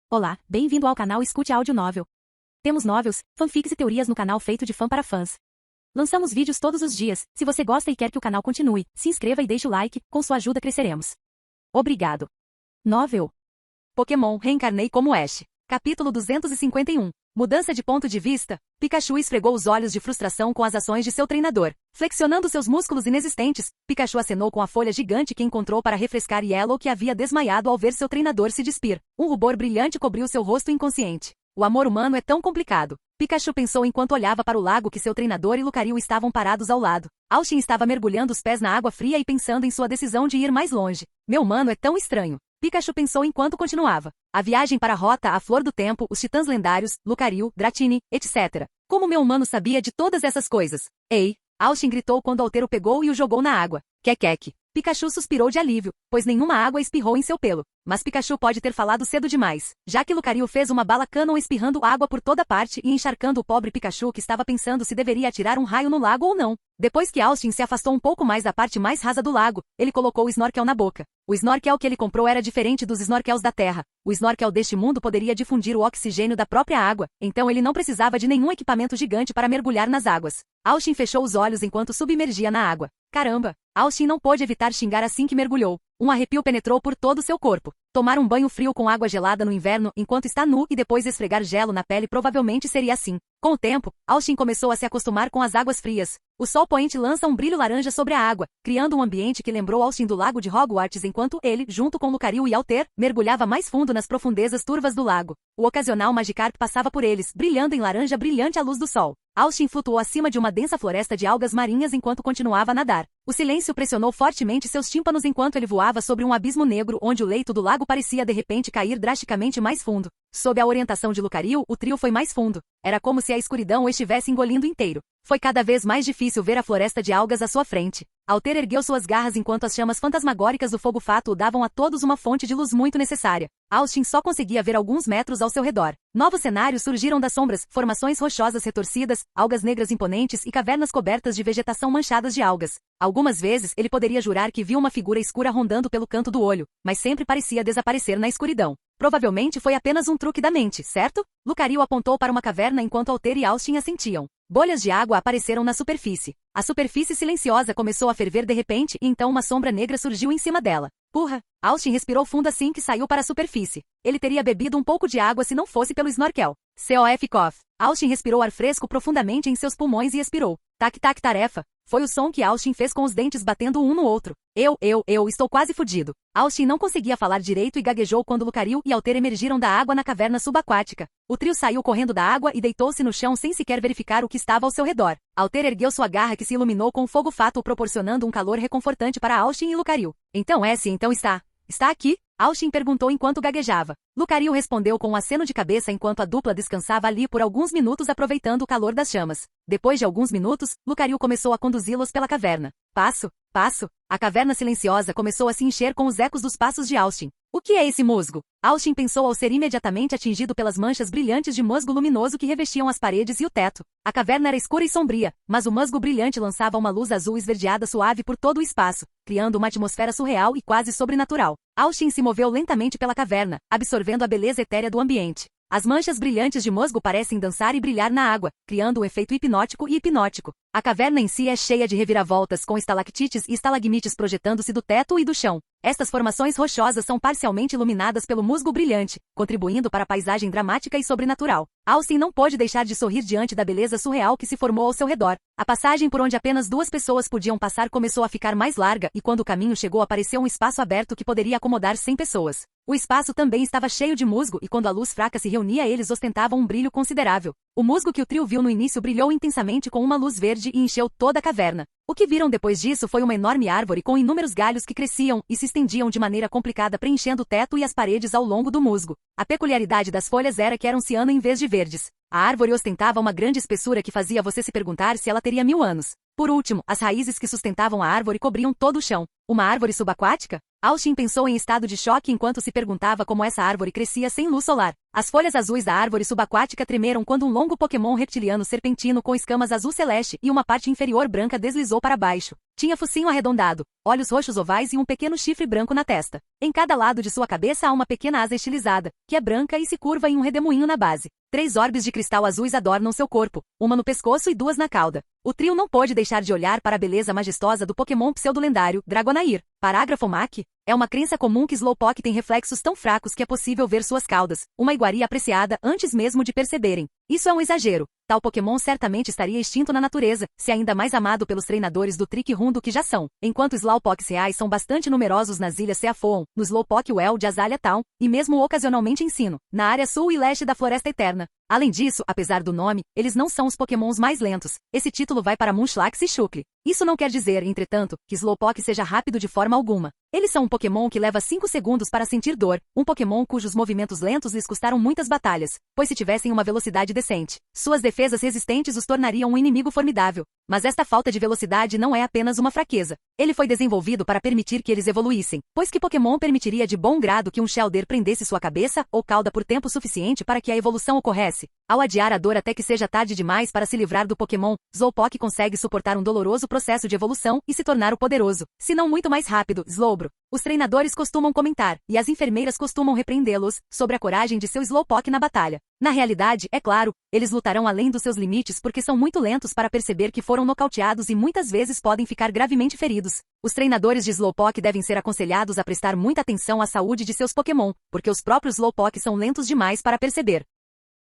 Olá, bem-vindo ao canal Escute Áudio Novel. Temos novels, fanfics e teorias no canal feito de fã para fãs. Lançamos vídeos todos os dias. Se você gosta e quer que o canal continue, se inscreva e deixe o like, com sua ajuda cresceremos. Obrigado. Novel. Pokémon Reencarnei como Ash. Capítulo 251. Mudança de ponto de vista. Pikachu esfregou os olhos de frustração com as ações de seu treinador. Flexionando seus músculos inexistentes, Pikachu acenou com a folha gigante que encontrou para refrescar Yellow, que havia desmaiado ao ver seu treinador se despir. Um rubor brilhante cobriu seu rosto inconsciente. O amor humano é tão complicado. Pikachu pensou enquanto olhava para o lago que seu treinador e Lucario estavam parados ao lado. Austin estava mergulhando os pés na água fria e pensando em sua decisão de ir mais longe. Meu mano é tão estranho. Pikachu pensou enquanto continuava. A viagem para a rota à Flor do Tempo, os titãs lendários, Lucario, Dratini, etc. Como meu humano sabia de todas essas coisas? Ei! Austin gritou quando Alter o pegou e o jogou na água. Quequeque. Pikachu suspirou de alívio, pois nenhuma água espirrou em seu pelo. Mas Pikachu pode ter falado cedo demais, já que Lucario fez uma bala canon espirrando água por toda parte e encharcando o pobre Pikachu, que estava pensando se deveria atirar um raio no lago ou não. Depois que Austin se afastou um pouco mais da parte mais rasa do lago, ele colocou o snorkel na boca. O snorkel que ele comprou era diferente dos snorkels da Terra. O snorkel deste mundo poderia difundir o oxigênio da própria água, então ele não precisava de nenhum equipamento gigante para mergulhar nas águas. Austin fechou os olhos enquanto submergia na água. Caramba! Austin não pôde evitar xingar assim que mergulhou. Um arrepio penetrou por todo seu corpo. Tomar um banho frio com água gelada no inverno enquanto está nu e depois esfregar gelo na pele provavelmente seria assim. Com o tempo, Austin começou a se acostumar com as águas frias. O sol poente lança um brilho laranja sobre a água, criando um ambiente que lembrou Austin do lago de Hogwarts enquanto ele, junto com Lucario e Alter, mergulhava mais fundo nas profundezas turvas do lago. O ocasional Magikarp passava por eles, brilhando em laranja brilhante à luz do sol. Austin flutuou acima de uma densa floresta de algas marinhas enquanto continuava a nadar. O silêncio pressionou fortemente seus tímpanos enquanto ele voava sobre um abismo negro onde o leito do lago parecia de repente cair drasticamente mais fundo. Sob a orientação de Lucario, o trio foi mais fundo. Era como se a escuridão o estivesse engolindo inteiro. Foi cada vez mais difícil ver a floresta de algas à sua frente. Alter ergueu suas garras enquanto as chamas fantasmagóricas do fogo fato davam a todos uma fonte de luz muito necessária. Austin só conseguia ver alguns metros ao seu redor. Novos cenários surgiram das sombras, formações rochosas retorcidas, algas negras imponentes e cavernas cobertas de vegetação manchadas de algas. Algumas vezes ele poderia jurar que viu uma figura escura rondando pelo canto do olho, mas sempre parecia desaparecer na escuridão. Provavelmente foi apenas um truque da mente, certo? Lucario apontou para uma caverna enquanto Alter e Austin assentiam. Bolhas de água apareceram na superfície. A superfície silenciosa começou a ferver de repente e então uma sombra negra surgiu em cima dela. Purra! Austin respirou fundo assim que saiu para a superfície. Ele teria bebido um pouco de água se não fosse pelo snorkel. Cof cough. Austin respirou ar fresco profundamente em seus pulmões e expirou. Tac-tac tarefa. Foi o som que Austin fez com os dentes batendo um no outro. Eu estou quase fudido. Austin não conseguia falar direito e gaguejou quando Lucario e Alter emergiram da água na caverna subaquática. O trio saiu correndo da água e deitou-se no chão sem sequer verificar o que estava ao seu redor. Alter ergueu sua garra que se iluminou com fogo fato proporcionando um calor reconfortante para Austin e Lucario. Então está aqui? Austin perguntou enquanto gaguejava. Lucario respondeu com um aceno de cabeça enquanto a dupla descansava ali por alguns minutos aproveitando o calor das chamas. Depois de alguns minutos, Lucario começou a conduzi-los pela caverna. Passo. A caverna silenciosa começou a se encher com os ecos dos passos de Austin. O que é esse musgo? Austin pensou ao ser imediatamente atingido pelas manchas brilhantes de musgo luminoso que revestiam as paredes e o teto. A caverna era escura e sombria, mas o musgo brilhante lançava uma luz azul esverdeada suave por todo o espaço, criando uma atmosfera surreal e quase sobrenatural. Austin se moveu lentamente pela caverna, absorvendo a beleza etérea do ambiente. As manchas brilhantes de musgo parecem dançar e brilhar na água, criando um efeito hipnótico e hipnótico. A caverna em si é cheia de reviravoltas com estalactites e estalagmites projetando-se do teto e do chão. Estas formações rochosas são parcialmente iluminadas pelo musgo brilhante, contribuindo para a paisagem dramática e sobrenatural. Austin não pôde deixar de sorrir diante da beleza surreal que se formou ao seu redor. A passagem por onde apenas 2 pessoas podiam passar começou a ficar mais larga e quando o caminho chegou apareceu um espaço aberto que poderia acomodar 100 pessoas. O espaço também estava cheio de musgo e quando a luz fraca se reunia eles ostentavam um brilho considerável. O musgo que o trio viu no início brilhou intensamente com uma luz verde e encheu toda a caverna. O que viram depois disso foi uma enorme árvore com inúmeros galhos que cresciam e se estendiam de maneira complicada preenchendo o teto e as paredes ao longo do musgo. A peculiaridade das folhas era que eram ciano em vez de verdes. A árvore ostentava uma grande espessura que fazia você se perguntar se ela teria 1000 anos. Por último, as raízes que sustentavam a árvore cobriam todo o chão. Uma árvore subaquática? Austin pensou em estado de choque enquanto se perguntava como essa árvore crescia sem luz solar. As folhas azuis da árvore subaquática tremeram quando um longo Pokémon reptiliano serpentino com escamas azul celeste e uma parte inferior branca deslizou para baixo. Tinha focinho arredondado, olhos roxos ovais e um pequeno chifre branco na testa. Em cada lado de sua cabeça há uma pequena asa estilizada, que é branca e se curva em um redemoinho na base. 3 orbes de cristal azuis adornam seu corpo, uma no pescoço e 2 na cauda. O trio não pôde deixar de olhar para a beleza majestosa do Pokémon pseudo-lendário, Dragonair. Parágrafo MAC. É uma crença comum que Slowpoke tem reflexos tão fracos que é possível ver suas caudas, uma iguaria apreciada antes mesmo de perceberem. Isso é um exagero. Tal Pokémon certamente estaria extinto na natureza, se ainda mais amado pelos treinadores do Trick Room do que já são, enquanto Slowpokes reais são bastante numerosos nas ilhas Seafoam, no Slowpoke Well de Azalea Town, e mesmo ocasionalmente em Sinnoh, na área sul e leste da Floresta Eterna. Além disso, apesar do nome, eles não são os Pokémons mais lentos. Esse título vai para Munchlax e Shuckle. Isso não quer dizer, entretanto, que Slowpoke seja rápido de forma alguma. Eles são um Pokémon que leva 5 segundos para sentir dor, um Pokémon cujos movimentos lentos lhes custaram muitas batalhas, pois se tivessem uma velocidade decente, suas defesas resistentes os tornariam um inimigo formidável. Mas esta falta de velocidade não é apenas uma fraqueza. Ele foi desenvolvido para permitir que eles evoluíssem, pois que Pokémon permitiria de bom grado que um Shelder prendesse sua cabeça ou cauda por tempo suficiente para que a evolução ocorresse? Ao adiar a dor até que seja tarde demais para se livrar do Pokémon, Slowpoke consegue suportar um doloroso processo de evolução e se tornar o poderoso, se não muito mais rápido, Slowbro. Os treinadores costumam comentar, e as enfermeiras costumam repreendê-los, sobre a coragem de seu Slowpoke na batalha. Na realidade, é claro, eles lutarão além dos seus limites porque são muito lentos para perceber que foram nocauteados e muitas vezes podem ficar gravemente feridos. Os treinadores de Slowpoke devem ser aconselhados a prestar muita atenção à saúde de seus Pokémon, porque os próprios Slowpoke são lentos demais para perceber.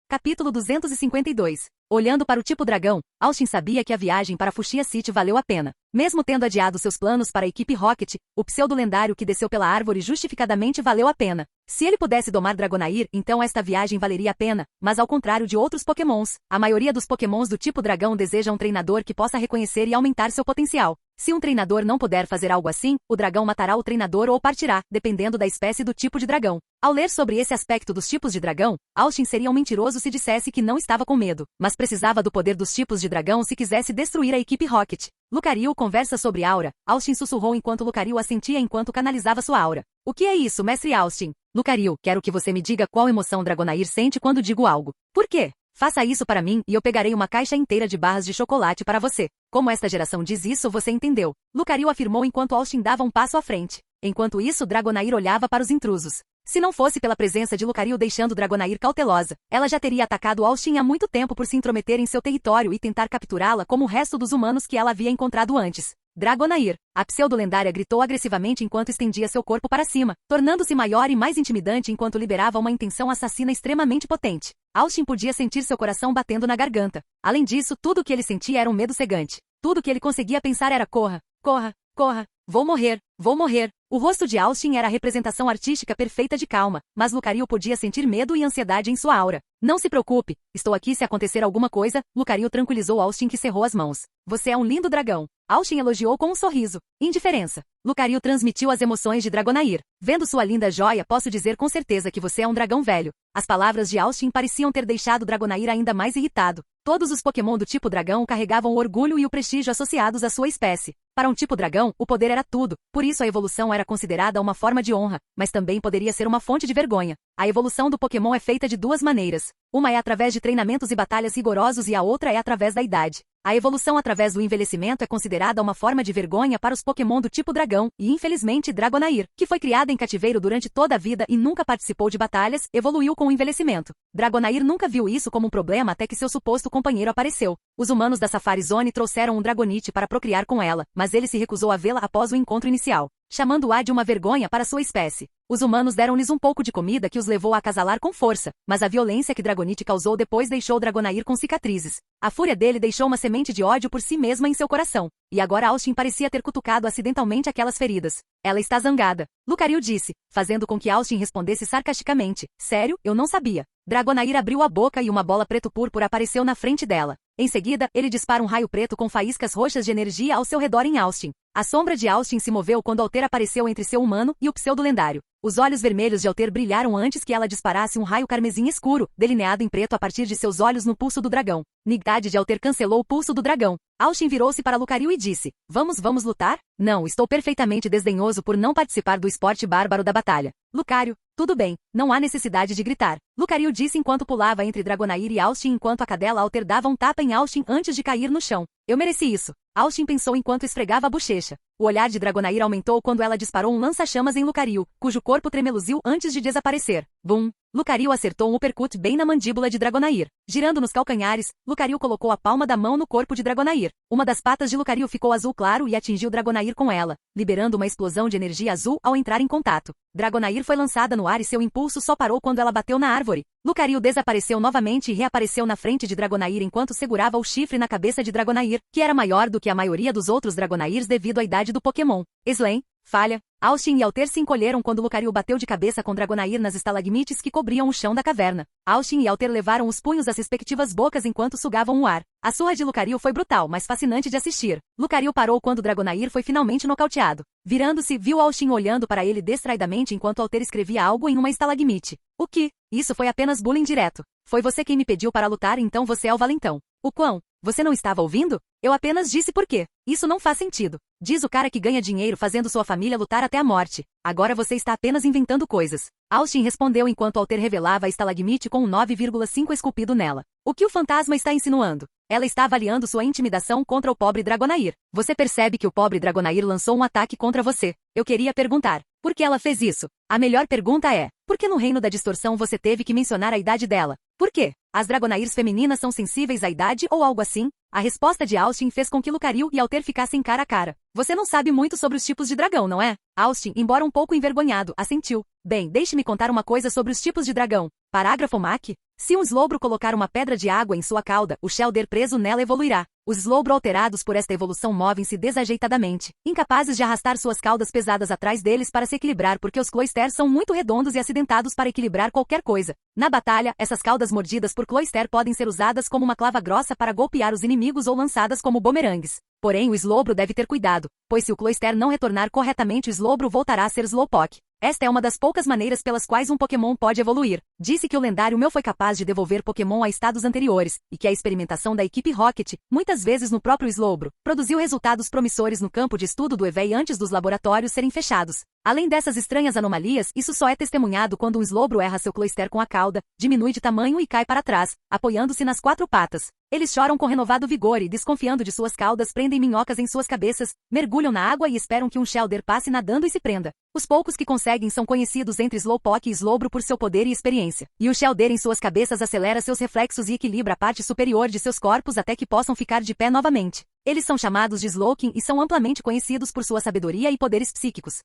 Capítulo 252. Olhando para o tipo dragão, Austin sabia que a viagem para Fuchsia City valeu a pena. Mesmo tendo adiado seus planos para a equipe Rocket, o pseudo-lendário que desceu pela árvore justificadamente valeu a pena. Se ele pudesse domar Dragonair, então esta viagem valeria a pena, mas ao contrário de outros Pokémons, a maioria dos Pokémons do tipo dragão deseja um treinador que possa reconhecer e aumentar seu potencial. Se um treinador não puder fazer algo assim, o dragão matará o treinador ou partirá, dependendo da espécie do tipo de dragão. Ao ler sobre esse aspecto dos tipos de dragão, Austin seria um mentiroso se dissesse que não estava com medo, mas precisava do poder dos tipos de dragão se quisesse destruir a equipe Rocket. Lucario conversa sobre aura. Austin sussurrou enquanto Lucario assentia enquanto canalizava sua aura. O que é isso, mestre Austin? Lucario, quero que você me diga qual emoção Dragonair sente quando digo algo. Por quê? Faça isso para mim e eu pegarei uma caixa inteira de barras de chocolate para você. Como esta geração diz isso, você entendeu. Lucario afirmou enquanto Austin dava um passo à frente. Enquanto isso, Dragonair olhava para os intrusos. Se não fosse pela presença de Lucario deixando Dragonair cautelosa, ela já teria atacado Austin há muito tempo por se intrometer em seu território e tentar capturá-la como o resto dos humanos que ela havia encontrado antes. Dragonair. A pseudo-lendária gritou agressivamente enquanto estendia seu corpo para cima, tornando-se maior e mais intimidante enquanto liberava uma intenção assassina extremamente potente. Austin podia sentir seu coração batendo na garganta. Além disso, tudo o que ele sentia era um medo cegante. Tudo o que ele conseguia pensar era corra, corra, corra, vou morrer, vou morrer. O rosto de Austin era a representação artística perfeita de calma, mas Lucario podia sentir medo e ansiedade em sua aura. Não se preocupe, estou aqui se acontecer alguma coisa, Lucario tranquilizou Austin que cerrou as mãos. Você é um lindo dragão. Austin elogiou com um sorriso. Indiferença. Lucario transmitiu as emoções de Dragonair. Vendo sua linda joia, posso dizer com certeza que você é um dragão velho. As palavras de Austin pareciam ter deixado Dragonair ainda mais irritado. Todos os Pokémon do tipo dragão carregavam o orgulho e o prestígio associados à sua espécie. Para um tipo dragão, o poder era tudo, por isso a evolução era considerada uma forma de honra, mas também poderia ser uma fonte de vergonha. A evolução do Pokémon é feita de duas maneiras. Uma é através de treinamentos e batalhas rigorosos e a outra é através da idade. A evolução através do envelhecimento é considerada uma forma de vergonha para os Pokémon do tipo dragão, e infelizmente Dragonair, que foi criada em cativeiro durante toda a vida e nunca participou de batalhas, evoluiu com o envelhecimento. Dragonair nunca viu isso como um problema até que seu suposto companheiro apareceu. Os humanos da Safari Zone trouxeram um Dragonite para procriar com ela, mas ele se recusou a vê-la após o encontro inicial, chamando-a de uma vergonha para sua espécie. Os humanos deram-lhes um pouco de comida que os levou a acasalar com força, mas a violência que Dragonite causou depois deixou Dragonair com cicatrizes. A fúria dele deixou uma semente de ódio por si mesma em seu coração, e agora Austin parecia ter cutucado acidentalmente aquelas feridas. Ela está zangada, Lucario disse, fazendo com que Austin respondesse sarcasticamente. Sério, eu não sabia. Dragonair abriu a boca e uma bola preto-púrpura apareceu na frente dela. Em seguida, ele dispara um raio preto com faíscas roxas de energia ao seu redor em Austin. A sombra de Austin se moveu quando Alter apareceu entre seu humano e o pseudo-lendário. Os olhos vermelhos de Alter brilharam antes que ela disparasse um raio carmesim escuro, delineado em preto a partir de seus olhos no pulso do dragão. Nightad de Alter cancelou o pulso do dragão. Austin virou-se para Lucario e disse, vamos lutar? Não, estou perfeitamente desdenhoso por não participar do esporte bárbaro da batalha. Lucario, tudo bem, não há necessidade de gritar. Lucario disse enquanto pulava entre Dragonair e Austin enquanto a cadela Alter dava um tapa em Austin antes de cair no chão. Eu mereci isso. Austin pensou enquanto esfregava a bochecha. O olhar de Dragonair aumentou quando ela disparou um lança-chamas em Lucario, cujo corpo tremeluziu antes de desaparecer. Bum! Lucario acertou um uppercut bem na mandíbula de Dragonair. Girando nos calcanhares, Lucario colocou a palma da mão no corpo de Dragonair. Uma das patas de Lucario ficou azul claro e atingiu Dragonair com ela, liberando uma explosão de energia azul ao entrar em contato. Dragonair foi lançada no ar e seu impulso só parou quando ela bateu na árvore. Lucario desapareceu novamente e reapareceu na frente de Dragonair enquanto segurava o chifre na cabeça de Dragonair, que era maior do que a maioria dos outros Dragonairs devido à idade do Pokémon. Slain, falha. Austin e Alter se encolheram quando Lucario bateu de cabeça com Dragonair nas estalagmites que cobriam o chão da caverna. Austin e Alter levaram os punhos às respectivas bocas enquanto sugavam o ar. A surra de Lucario foi brutal, mas fascinante de assistir. Lucario parou quando Dragonair foi finalmente nocauteado. Virando-se, viu Austin olhando para ele distraidamente enquanto Alter escrevia algo em uma estalagmite. O que? Isso foi apenas bullying direto. Foi você quem me pediu para lutar, então você é o valentão. O quão? Você não estava ouvindo? Eu apenas disse por quê. Isso não faz sentido. Diz o cara que ganha dinheiro fazendo sua família lutar até a morte. Agora você está apenas inventando coisas. Austin respondeu enquanto Alter revelava a estalagmite com um 9,5 esculpido nela. O que o fantasma está insinuando? Ela está avaliando sua intimidação contra o pobre Dragonair. Você percebe que o pobre Dragonair lançou um ataque contra você. Eu queria perguntar, por que ela fez isso? A melhor pergunta é, por que no reino da distorção você teve que mencionar a idade dela? Por quê? As Dragonairs femininas são sensíveis à idade ou algo assim? A resposta de Austin fez com que Lucario e Alter ficassem cara a cara. Você não sabe muito sobre os tipos de dragão, não é? Austin, embora um pouco envergonhado, assentiu. Bem, deixe-me contar uma coisa sobre os tipos de dragão. Parágrafo MAC. Se um Slowbro colocar uma pedra de água em sua cauda, o Shelder preso nela evoluirá. Os Slowbro alterados por esta evolução movem-se desajeitadamente, incapazes de arrastar suas caudas pesadas atrás deles para se equilibrar porque os Cloyster são muito redondos e acidentados para equilibrar qualquer coisa. Na batalha, essas caudas mordidas por Cloyster podem ser usadas como uma clava grossa para golpear os inimigos ou lançadas como bumerangues. Porém, o Slowbro deve ter cuidado, pois se o Cloyster não retornar corretamente o Slowbro voltará a ser Slowpoke. Esta é uma das poucas maneiras pelas quais um Pokémon pode evoluir. Disse que o lendário Meu foi capaz de devolver Pokémon a estados anteriores, e que a experimentação da equipe Rocket, muitas vezes no próprio Slowbro, produziu resultados promissores no campo de estudo do EVEI antes dos laboratórios serem fechados. Além dessas estranhas anomalias, isso só é testemunhado quando um Slowbro erra seu Cloyster com a cauda, diminui de tamanho e cai para trás, apoiando-se nas quatro patas. Eles choram com renovado vigor e, desconfiando de suas caudas, prendem minhocas em suas cabeças, mergulham na água e esperam que um Shelder passe nadando e se prenda. Os poucos que conseguem são conhecidos entre Slowpoke e Slowbro por seu poder e experiência. E o Shelder em suas cabeças acelera seus reflexos e equilibra a parte superior de seus corpos até que possam ficar de pé novamente. Eles são chamados de Slowking e são amplamente conhecidos por sua sabedoria e poderes psíquicos.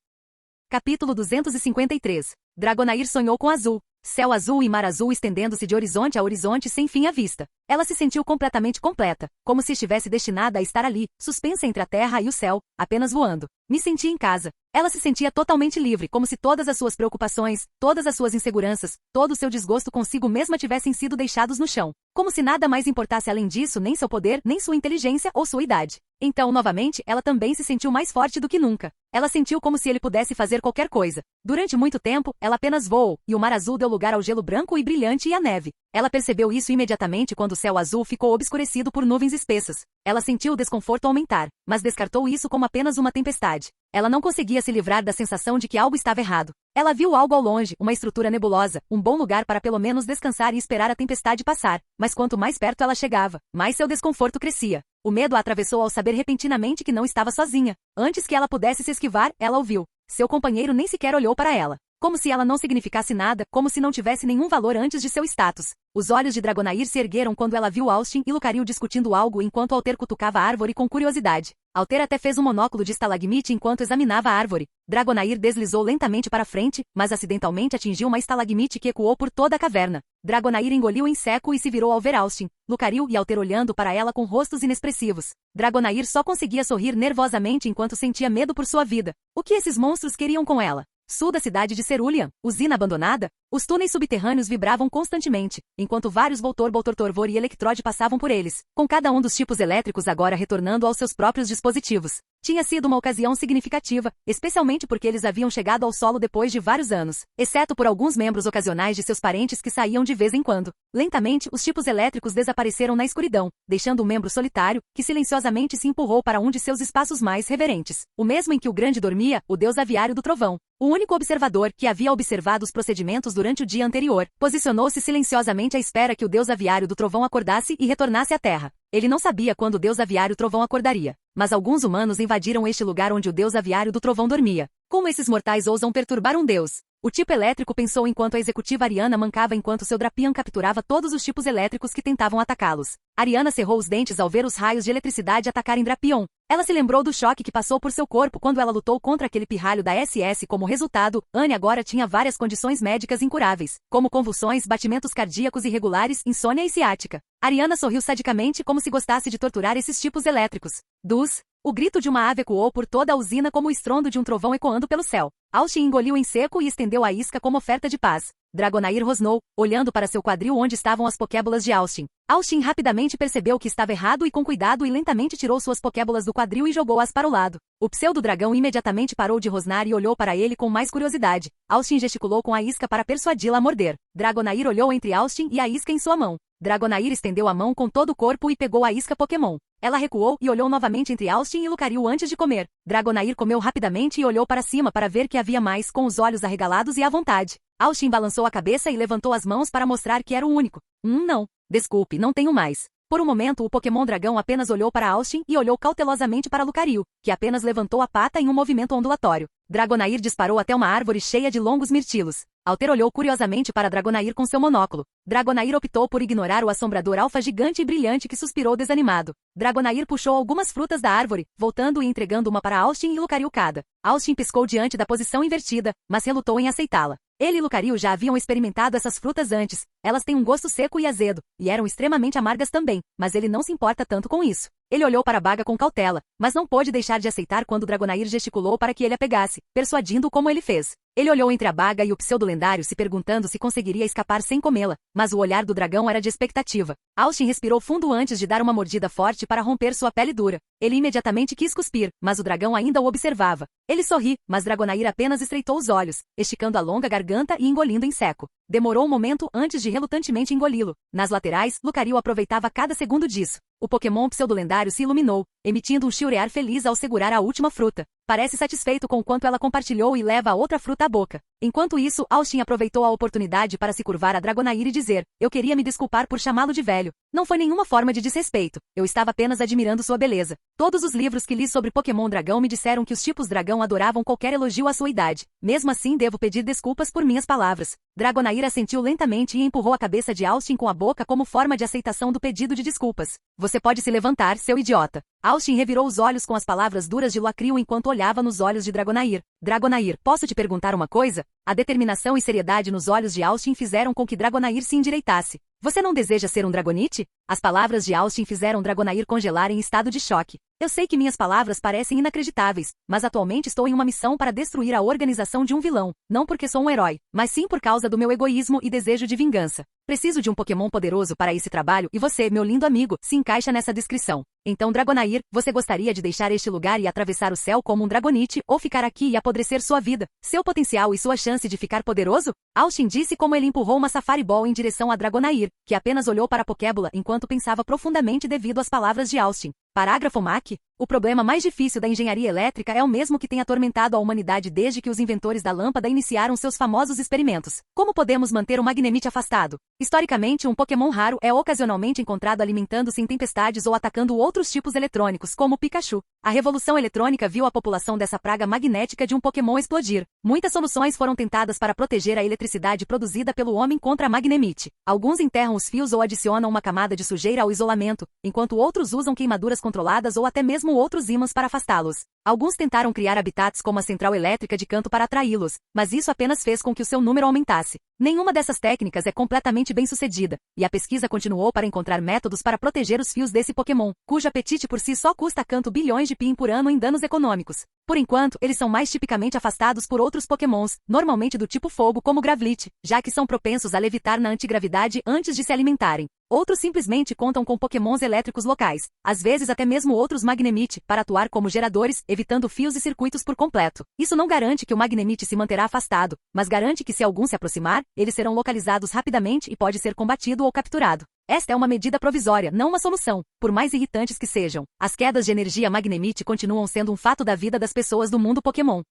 Capítulo 253. Dragonair sonhou com azul. Céu azul e mar azul estendendo-se de horizonte a horizonte sem fim à vista. Ela se sentiu completamente completa, como se estivesse destinada a estar ali, suspensa entre a terra e o céu, apenas voando. Me senti em casa. Ela se sentia totalmente livre, como se todas as suas preocupações, todas as suas inseguranças, todo o seu desgosto consigo mesma tivessem sido deixados no chão. Como se nada mais importasse além disso, nem seu poder, nem sua inteligência ou sua idade. Então, novamente, ela também se sentiu mais forte do que nunca. Ela sentiu como se ele pudesse fazer qualquer coisa. Durante muito tempo, ela apenas voou, e o mar azul deu lugar ao gelo branco e brilhante e à neve. Ela percebeu isso imediatamente quando o céu azul ficou obscurecido por nuvens espessas. Ela sentiu o desconforto aumentar, mas descartou isso como apenas uma tempestade. Ela não conseguia se livrar da sensação de que algo estava errado. Ela viu algo ao longe, uma estrutura nebulosa, um bom lugar para pelo menos descansar e esperar a tempestade passar. Mas quanto mais perto ela chegava, mais seu desconforto crescia. O medo a atravessou ao saber repentinamente que não estava sozinha. Antes que ela pudesse se esquivar, ela ouviu. Seu companheiro nem sequer olhou para ela. Como se ela não significasse nada, como se não tivesse nenhum valor antes de seu status. Os olhos de Dragonair se ergueram quando ela viu Austin e Lucario discutindo algo enquanto Alter cutucava a árvore com curiosidade. Alter até fez um monóculo de estalagmite enquanto examinava a árvore. Dragonair deslizou lentamente para frente, mas acidentalmente atingiu uma estalagmite que ecoou por toda a caverna. Dragonair engoliu em seco e se virou ao ver Austin, Lucario e Alter olhando para ela com rostos inexpressivos. Dragonair só conseguia sorrir nervosamente enquanto sentia medo por sua vida. O que esses monstros queriam com ela? Sul da cidade de Cerulean, usina abandonada? Os túneis subterrâneos vibravam constantemente, enquanto vários Voltor, Voltor e Electrode passavam por eles, com cada um dos tipos elétricos agora retornando aos seus próprios dispositivos. Tinha sido uma ocasião significativa, especialmente porque eles haviam chegado ao solo depois de vários anos, exceto por alguns membros ocasionais de seus parentes que saíam de vez em quando. Lentamente, os tipos elétricos desapareceram na escuridão, deixando um membro solitário, que silenciosamente se empurrou para um de seus espaços mais reverentes, o mesmo em que o grande dormia, o deus aviário do trovão. O único observador que havia observado os procedimentos durante o dia anterior, posicionou-se silenciosamente à espera que o deus aviário do trovão acordasse e retornasse à Terra. Ele não sabia quando o deus aviário trovão acordaria, mas alguns humanos invadiram este lugar onde o deus aviário do trovão dormia. Como esses mortais ousam perturbar um deus? O tipo elétrico pensou enquanto a executiva Ariana mancava enquanto seu Drapion capturava todos os tipos elétricos que tentavam atacá-los. Ariana cerrou os dentes ao ver os raios de eletricidade atacarem Drapion. Ela se lembrou do choque que passou por seu corpo quando ela lutou contra aquele pirralho da SS. Como resultado, Anne agora tinha várias condições médicas incuráveis, como convulsões, batimentos cardíacos irregulares, insônia e ciática. Ariana sorriu sadicamente como se gostasse de torturar esses tipos elétricos. O grito de uma ave ecoou por toda a usina como o estrondo de um trovão ecoando pelo céu. Austin engoliu em seco e estendeu a isca como oferta de paz. Dragonair rosnou, olhando para seu quadril onde estavam as pokébolas de Austin. Austin rapidamente percebeu que estava errado e com cuidado e lentamente tirou suas pokébolas do quadril e jogou-as para o lado. O pseudo-dragão imediatamente parou de rosnar e olhou para ele com mais curiosidade. Austin gesticulou com a isca para persuadi-la a morder. Dragonair olhou entre Austin e a isca em sua mão. Dragonair estendeu a mão com todo o corpo e pegou a isca Pokémon. Ela recuou e olhou novamente entre Austin e Lucario antes de comer. Dragonair comeu rapidamente e olhou para cima para ver que havia mais com os olhos arregalados e à vontade. Austin balançou a cabeça e levantou as mãos para mostrar que era o único. Não. Desculpe, não tenho mais. Por um momento o Pokémon dragão apenas olhou para Austin e olhou cautelosamente para Lucario, que apenas levantou a pata em um movimento ondulatório. Dragonair disparou até uma árvore cheia de longos mirtilos. Alter olhou curiosamente para Dragonair com seu monóculo. Dragonair optou por ignorar o assombrador alfa gigante e brilhante que suspirou desanimado. Dragonair puxou algumas frutas da árvore, voltando e entregando uma para Austin e Lucario cada. Austin piscou diante da posição invertida, mas relutou em aceitá-la. Ele e Lucario já haviam experimentado essas frutas antes. Elas têm um gosto seco e azedo, e eram extremamente amargas também, mas ele não se importa tanto com isso. Ele olhou para a baga com cautela, mas não pôde deixar de aceitar quando Dragonair gesticulou para que ele a pegasse, persuadindo-o como ele fez. Ele olhou entre a baga e o pseudo-lendário se perguntando se conseguiria escapar sem comê-la, mas o olhar do dragão era de expectativa. Austin respirou fundo antes de dar uma mordida forte para romper sua pele dura. Ele imediatamente quis cuspir, mas o dragão ainda o observava. Ele sorri, mas Dragonair apenas estreitou os olhos, esticando a longa garganta e engolindo em seco. Demorou um momento antes de relutantemente engoli-lo. Nas laterais, Lucario aproveitava cada segundo disso. O Pokémon pseudo-lendário se iluminou, emitindo um chiurear feliz ao segurar a última fruta. Parece satisfeito com o quanto ela compartilhou e leva a outra fruta à boca. Enquanto isso, Austin aproveitou a oportunidade para se curvar a Dragonair e dizer: eu queria me desculpar por chamá-lo de velho. Não foi nenhuma forma de desrespeito. Eu estava apenas admirando sua beleza. Todos os livros que li sobre Pokémon dragão me disseram que os tipos dragão adoravam qualquer elogio à sua idade. Mesmo assim, devo pedir desculpas por minhas palavras. Dragonair assentiu lentamente e empurrou a cabeça de Austin com a boca como forma de aceitação do pedido de desculpas. Você pode se levantar, seu idiota. Austin revirou os olhos com as palavras duras de Lucario enquanto olhava nos olhos de Dragonair. Dragonair, posso te perguntar uma coisa? A determinação e seriedade nos olhos de Austin fizeram com que Dragonair se endireitasse. Você não deseja ser um Dragonite? As palavras de Austin fizeram Dragonair congelar em estado de choque. Eu sei que minhas palavras parecem inacreditáveis, mas atualmente estou em uma missão para destruir a organização de um vilão, não porque sou um herói, mas sim por causa do meu egoísmo e desejo de vingança. Preciso de um Pokémon poderoso para esse trabalho e você, meu lindo amigo, se encaixa nessa descrição. Então, Dragonair, você gostaria de deixar este lugar e atravessar o céu como um Dragonite, ou ficar aqui e apodrecer sua vida, seu potencial e sua chance de ficar poderoso? Austin disse como ele empurrou uma Safari Ball em direção a Dragonair, que apenas olhou para a Pokébola enquanto pensava profundamente devido às palavras de Austin. Parágrafo MAC. O problema mais difícil da engenharia elétrica é o mesmo que tem atormentado a humanidade desde que os inventores da lâmpada iniciaram seus famosos experimentos. Como podemos manter o Magnemite afastado? Historicamente, um Pokémon raro é ocasionalmente encontrado alimentando-se em tempestades ou atacando outros tipos eletrônicos, como Pikachu. A revolução eletrônica viu a população dessa praga magnética de um Pokémon explodir. Muitas soluções foram tentadas para proteger a eletricidade produzida pelo homem contra a Magnemite. Alguns enterram os fios ou adicionam uma camada de sujeira ao isolamento, enquanto outros usam queimaduras controladas ou até mesmo outros ímãs para afastá-los. Alguns tentaram criar habitats como a central elétrica de canto para atraí-los, mas isso apenas fez com que o seu número aumentasse. Nenhuma dessas técnicas é completamente bem-sucedida, e a pesquisa continuou para encontrar métodos para proteger os fios desse Pokémon, cujo apetite por si só custa canto bilhões de PIN por ano em danos econômicos. Por enquanto, eles são mais tipicamente afastados por outros Pokémons, normalmente do tipo fogo como Gravlit, já que são propensos a levitar na antigravidade antes de se alimentarem. Outros simplesmente contam com Pokémons elétricos locais, às vezes até mesmo outros Magnemite, para atuar como geradores, evitando fios e circuitos por completo. Isso não garante que o Magnemite se manterá afastado, mas garante que se algum se aproximar, eles serão localizados rapidamente e pode ser combatido ou capturado. Esta é uma medida provisória, não uma solução, por mais irritantes que sejam. As quedas de energia Magnemite continuam sendo um fato da vida das pessoas do mundo Pokémon.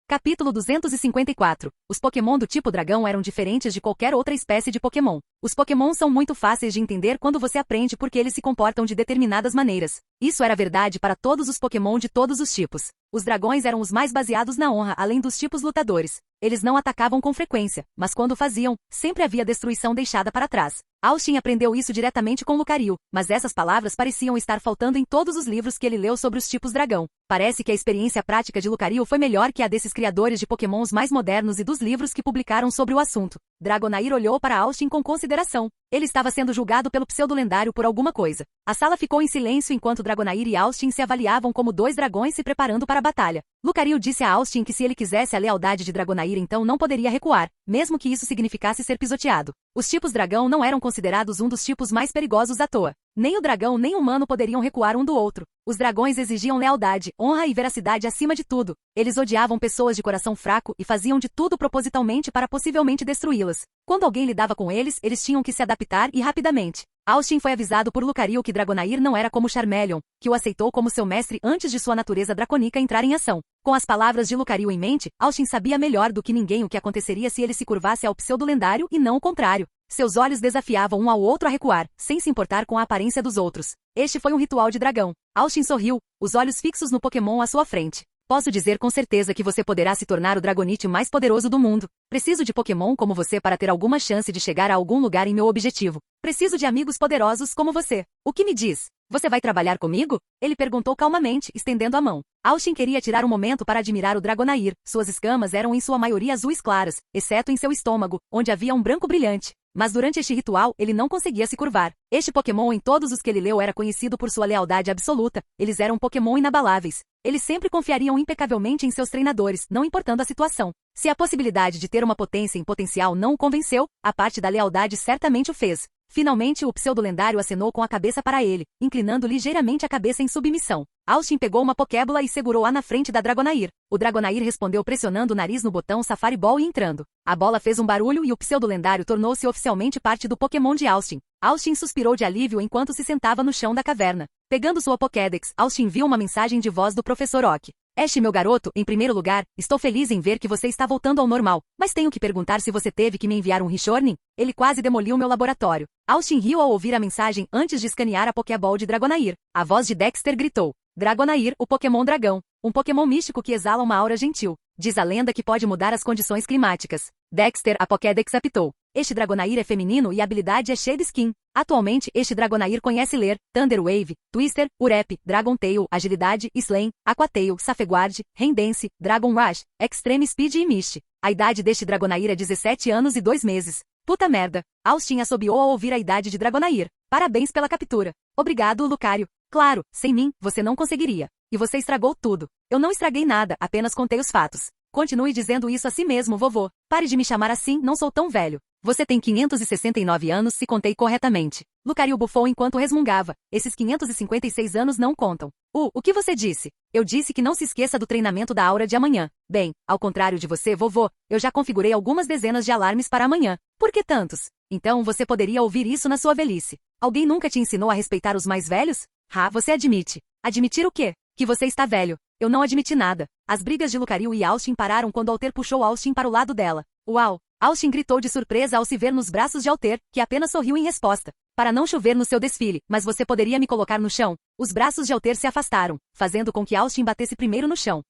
Capítulo 254. Os Pokémon do tipo dragão eram diferentes de qualquer outra espécie de Pokémon. Os Pokémon são muito fáceis de entender quando você aprende porque eles se comportam de determinadas maneiras. Isso era verdade para todos os Pokémon de todos os tipos. Os dragões eram os mais baseados na honra além dos tipos lutadores. Eles não atacavam com frequência, mas quando faziam, sempre havia destruição deixada para trás. Austin aprendeu isso diretamente com Lucario, mas essas palavras pareciam estar faltando em todos os livros que ele leu sobre os tipos dragão. Parece que a experiência prática de Lucario foi melhor que a desses criadores de Pokémons mais modernos e dos livros que publicaram sobre o assunto. Dragonair olhou para Austin com consideração. Ele estava sendo julgado pelo pseudo-lendário por alguma coisa. A sala ficou em silêncio enquanto Dragonair e Austin se avaliavam como dois dragões se preparando para a batalha. Lucario disse a Austin que se ele quisesse a lealdade de Dragonair então não poderia recuar, mesmo que isso significasse ser pisoteado. Os tipos dragão não eram considerados um dos tipos mais perigosos à toa. Nem o dragão nem o humano poderiam recuar um do outro. Os dragões exigiam lealdade, honra e veracidade acima de tudo. Eles odiavam pessoas de coração fraco e faziam de tudo propositalmente para possivelmente destruí-las. Quando alguém lidava com eles, eles tinham que se adaptar e rapidamente. Austin foi avisado por Lucario que Dragonair não era como Charmeleon, que o aceitou como seu mestre antes de sua natureza dracônica entrar em ação. Com as palavras de Lucario em mente, Austin sabia melhor do que ninguém o que aconteceria se ele se curvasse ao pseudo-lendário e não o contrário. Seus olhos desafiavam um ao outro a recuar, sem se importar com a aparência dos outros. Este foi um ritual de dragão. Austin sorriu, os olhos fixos no Pokémon à sua frente. Posso dizer com certeza que você poderá se tornar o Dragonite mais poderoso do mundo. Preciso de Pokémon como você para ter alguma chance de chegar a algum lugar em meu objetivo. Preciso de amigos poderosos como você. O que me diz? Você vai trabalhar comigo? Ele perguntou calmamente, estendendo a mão. Austin queria tirar um momento para admirar o Dragonair. Suas escamas eram em sua maioria azuis claras, exceto em seu estômago, onde havia um branco brilhante. Mas durante este ritual, ele não conseguia se curvar. Este Pokémon em todos os que ele leu era conhecido por sua lealdade absoluta. Eles eram Pokémon inabaláveis. Eles sempre confiariam impecavelmente em seus treinadores, não importando a situação. Se a possibilidade de ter uma potência em potencial não o convenceu, a parte da lealdade certamente o fez. Finalmente o pseudo-lendário acenou com a cabeça para ele, inclinando ligeiramente a cabeça em submissão. Austin pegou uma Pokébola e segurou-a na frente da Dragonair. O Dragonair respondeu pressionando o nariz no botão Safari Ball e entrando. A bola fez um barulho e o pseudo-lendário tornou-se oficialmente parte do Pokémon de Austin. Austin suspirou de alívio enquanto se sentava no chão da caverna. Pegando sua Pokédex, Austin viu uma mensagem de voz do Professor Oak. Ash, meu garoto, em primeiro lugar, estou feliz em ver que você está voltando ao normal, mas tenho que perguntar se você teve que me enviar um Reshorning? Ele quase demoliu meu laboratório. Austin riu ao ouvir a mensagem antes de escanear a Pokéball de Dragonair. A voz de Dexter gritou. Dragonair, o Pokémon dragão. Um Pokémon místico que exala uma aura gentil. Diz a lenda que pode mudar as condições climáticas. Dexter, a Pokédex apitou. Este Dragonair é feminino e a habilidade é Shade Skin. Atualmente, este Dragonair conhece ler Thunder Wave, Twister, Urep, Dragon Tail, Agilidade, Slain, Aquatail, Safeguard, Rendence, Dragon Rush, Extreme Speed e Mist. A idade deste Dragonair é 17 anos e 2 meses. Puta merda. Austin assobiou ao ouvir a idade de Dragonair. Parabéns pela captura. Obrigado, Lucario. Claro, sem mim, você não conseguiria. E você estragou tudo. Eu não estraguei nada, apenas contei os fatos. Continue dizendo isso a si mesmo, vovô. Pare de me chamar assim, não sou tão velho. Você tem 569 anos se contei corretamente. Lucario bufou enquanto resmungava. Esses 556 anos não contam. O que você disse? Eu disse que não se esqueça do treinamento da aura de amanhã. Bem, ao contrário de você, vovô, eu já configurei algumas dezenas de alarmes para amanhã. Por que tantos? Então você poderia ouvir isso na sua velhice. Alguém nunca te ensinou a respeitar os mais velhos? Você admite. Admitir o quê? Que você está velho. Eu não admiti nada. As brigas de Lucario e Austin pararam quando Alter puxou Austin para o lado dela. Uau! Austin gritou de surpresa ao se ver nos braços de Alter, que apenas sorriu em resposta. Para não chover no seu desfile, mas você poderia me colocar no chão? Os braços de Alter se afastaram, fazendo com que Austin batesse primeiro no chão.